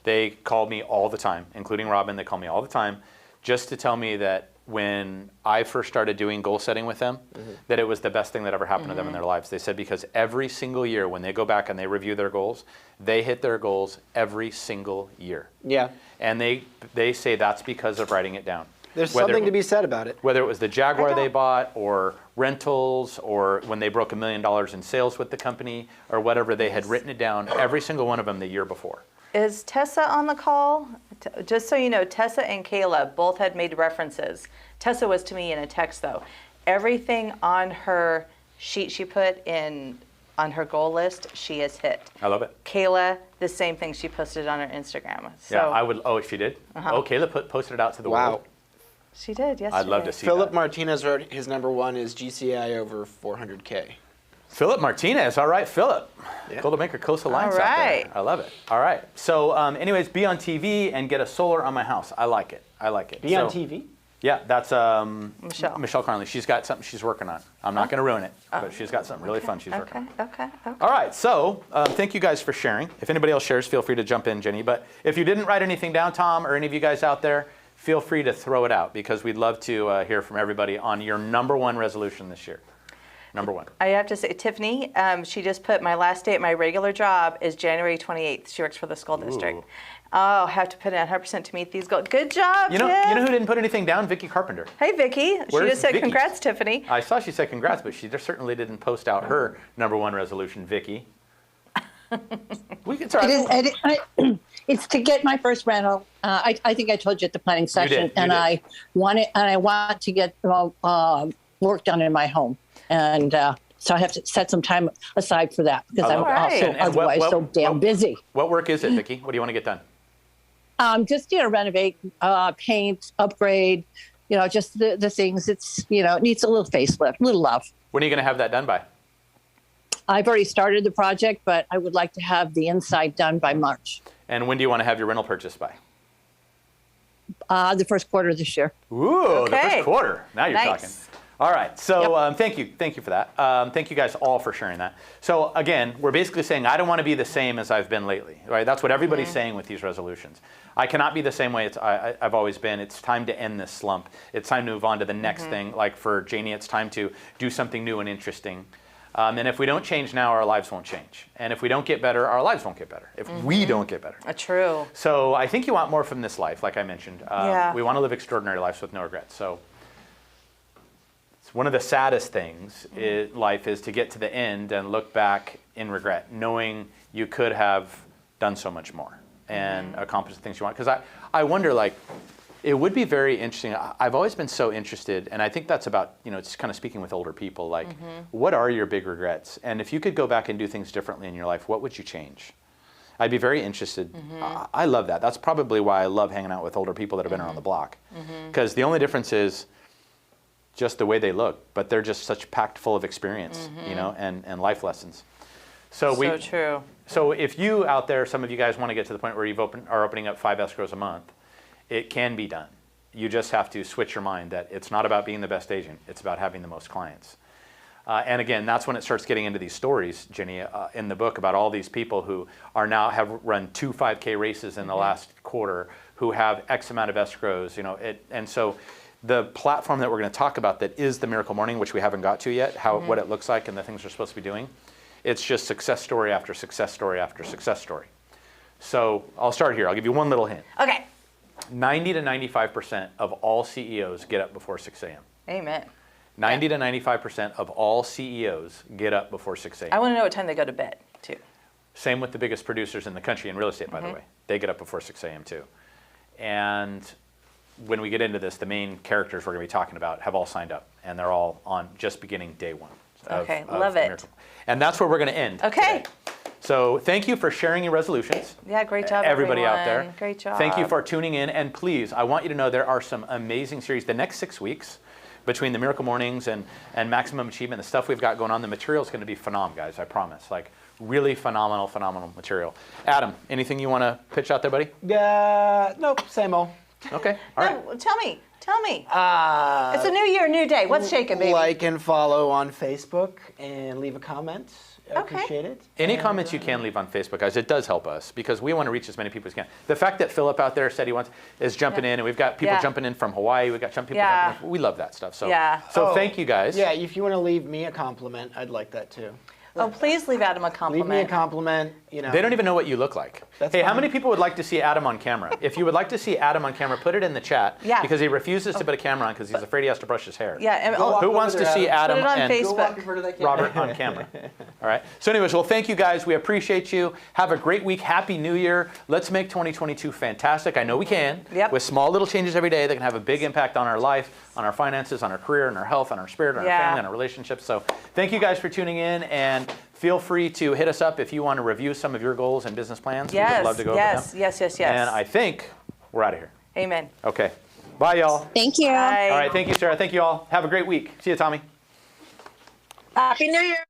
they call me all the time, including Robin. They call me all the time, just to tell me that when I first started doing goal setting with them, that it was the best thing that ever happened to them in their lives. They said because every single year when they go back and they review their goals, they hit their goals every single year. Yeah. And they say that's because of writing it down. There's something to be said about it. Whether it was the Jaguar they bought or rentals or when they broke $1 million in sales with the company or whatever, they had written it down, every single one of them the year before. Is Tessa on the call? Just so you know, Tessa and Kayla both had made references. Tessa was to me in a text though. Everything on her sheet she put in on her goal list, she has hit. I love it. Kayla, the same thing she posted on her Instagram. So, Yeah, I would. Oh, she did? Oh, Kayla posted it out to the world. She did yesterday. I'd love to see Philip that. Martinez wrote his number 1 is GCI over 400K. Philip Martinez. All right, Philip. Yeah. Golden Maker Coast Alliance All out right. there. I love it. All right. So anyways, be on TV and get a solar on my house. I like it. Be on TV? Yeah, that's Michelle Carnley. She's got something she's working on. I'm not going to ruin it, but she's got something really fun she's working on. Okay. All right, so thank you guys for sharing. If anybody else shares, feel free to jump in, Jenny. But if you didn't write anything down, Tom, or any of you guys out there, feel free to throw it out because we'd love to hear from everybody on your number 1 resolution this year. Number one. I have to say, Tiffany, she just put my last day at my regular job is January 28th. She works for the school district. Ooh. Oh, I have to put in 100% to meet these goals. Good job, You know Tiff. who didn't put anything down? Vicky Carpenter. Hey, Vicky. She Where's just said, Vicky? congrats, Tiffany. I saw she said congrats, but she just certainly didn't post out her number one resolution, Vicky. We can start. It's to get my first rental. I think I told you at the planning session, You did. I want to get work done in my home, and so I have to set some time aside for that because I'm Okay. also And otherwise so damn busy. What work is it, Vicky? What do you want to get done? Just renovate, paint, upgrade, just the things. It's it needs a little facelift, a little love. When are you going to have that done by? I've already started the project, but I would like to have the inside done by March. And when do you want to have your rental purchase by? The first quarter of this year. Ooh, the Okay. first quarter. Now you're Nice. talking. All right. So thank you for that. Thank you guys all for sharing that. So again, we're basically saying I don't want to be the same as I've been lately. Right? That's what everybody's saying with these resolutions. I cannot be the same way I've always been. It's time to end this slump. It's time to move on to the next thing. Like for Janie, it's time to do something new and interesting. And if we don't change now, our lives won't change. And if we don't get better, our lives won't get better. If we don't get better. True. So I think you want more from this life, like I mentioned. Yeah. We want to live extraordinary lives with no regrets. So it's one of the saddest things in life is to get to the end and look back in regret, knowing you could have done so much more and accomplished the things you want. Because I wonder, like, it would be very interesting. I've always been so interested, and I think that's about, it's kind of speaking with older people, like, what are your big regrets? And if you could go back and do things differently in your life, what would you change? I'd be very interested. I love that. That's probably why I love hanging out with older people that have been around the block. Because the only difference is just the way they look, but they're just such packed full of experience, and life lessons. So true. So if you out there, some of you guys want to get to the point where are opening up 5 escrows a month, it can be done. You just have to switch your mind that it's not about being the best agent, it's about having the most clients. And again, that's when it starts getting into these stories, Jenny, in the book about all these people who have run 2 5K races in the last quarter, who have X amount of escrows, and so the platform that we're going to talk about that is the Miracle Morning, which we haven't got to yet, what it looks like and the things we're supposed to be doing. It's just success story after success story after success story. So I'll start here. I'll give you one little hint. Okay. 90 to 95% of all CEOs get up before 6 a.m. Amen. 90 to 95% of all CEOs get up before 6 a.m. I want to know what time they go to bed, too. Same with the biggest producers in the country in real estate, by the way. They get up before 6 a.m. too. And when we get into this, the main characters we're going to be talking about have all signed up, and they're all on just beginning day one. Okay, love it. Miracle. And that's where we're going to end. Okay. Today. So thank you for sharing your resolutions. Yeah, great job, everybody everyone. out there. Great job. Thank you for tuning in. And please, I want you to know there are some amazing series. The next 6 weeks, between the Miracle Mornings and Maximum Achievement, the stuff we've got going on, the material is going to be phenomenal, guys, I promise. Like, really phenomenal material. Adam, anything you want to pitch out there, buddy? Nope, same old. Okay, all right. No, tell me. It's a new year, new day. What's shaking, baby? Like and follow on Facebook and leave a comment. I Okay. appreciate it. Any And, comments you can leave on Facebook, guys, it does help us because we want to reach as many people as we can. The fact that Philip out there said he is jumping in, and we've got people jumping in from Hawaii, we've got people jumping in. We love that stuff. So, so thank you guys. Yeah, if you want to leave me a compliment, I'd like that too. Oh, please leave Adam a compliment. Leave me a compliment. They don't even know what you look like. That's hey, how fine. many people would like to see Adam on camera? If you would like to see Adam on camera, put it in the chat. Yeah. Because he refuses to put a camera on because he's afraid he has to brush his hair. Yeah. And, Who wants to see Adam Put it on and Facebook. Robert on camera? All right. So anyways, well, thank you guys. We appreciate you. Have a great week. Happy New Year. Let's make 2022 fantastic. I know we can. Yep. With small little changes every day that can have a big impact on our life, on our finances, on our career, on our health, on our spirit, on our family, on our relationships. So thank you guys for tuning in, and feel free to hit us up if you want to review some of your goals and business plans. Yes. We would love to go over them. Yes. And I think we're out of here. Amen. Okay. Bye, y'all. Thank you. Bye. All right. Thank you, Sarah. Thank you all. Have a great week. See you, Tommy. Happy New Year.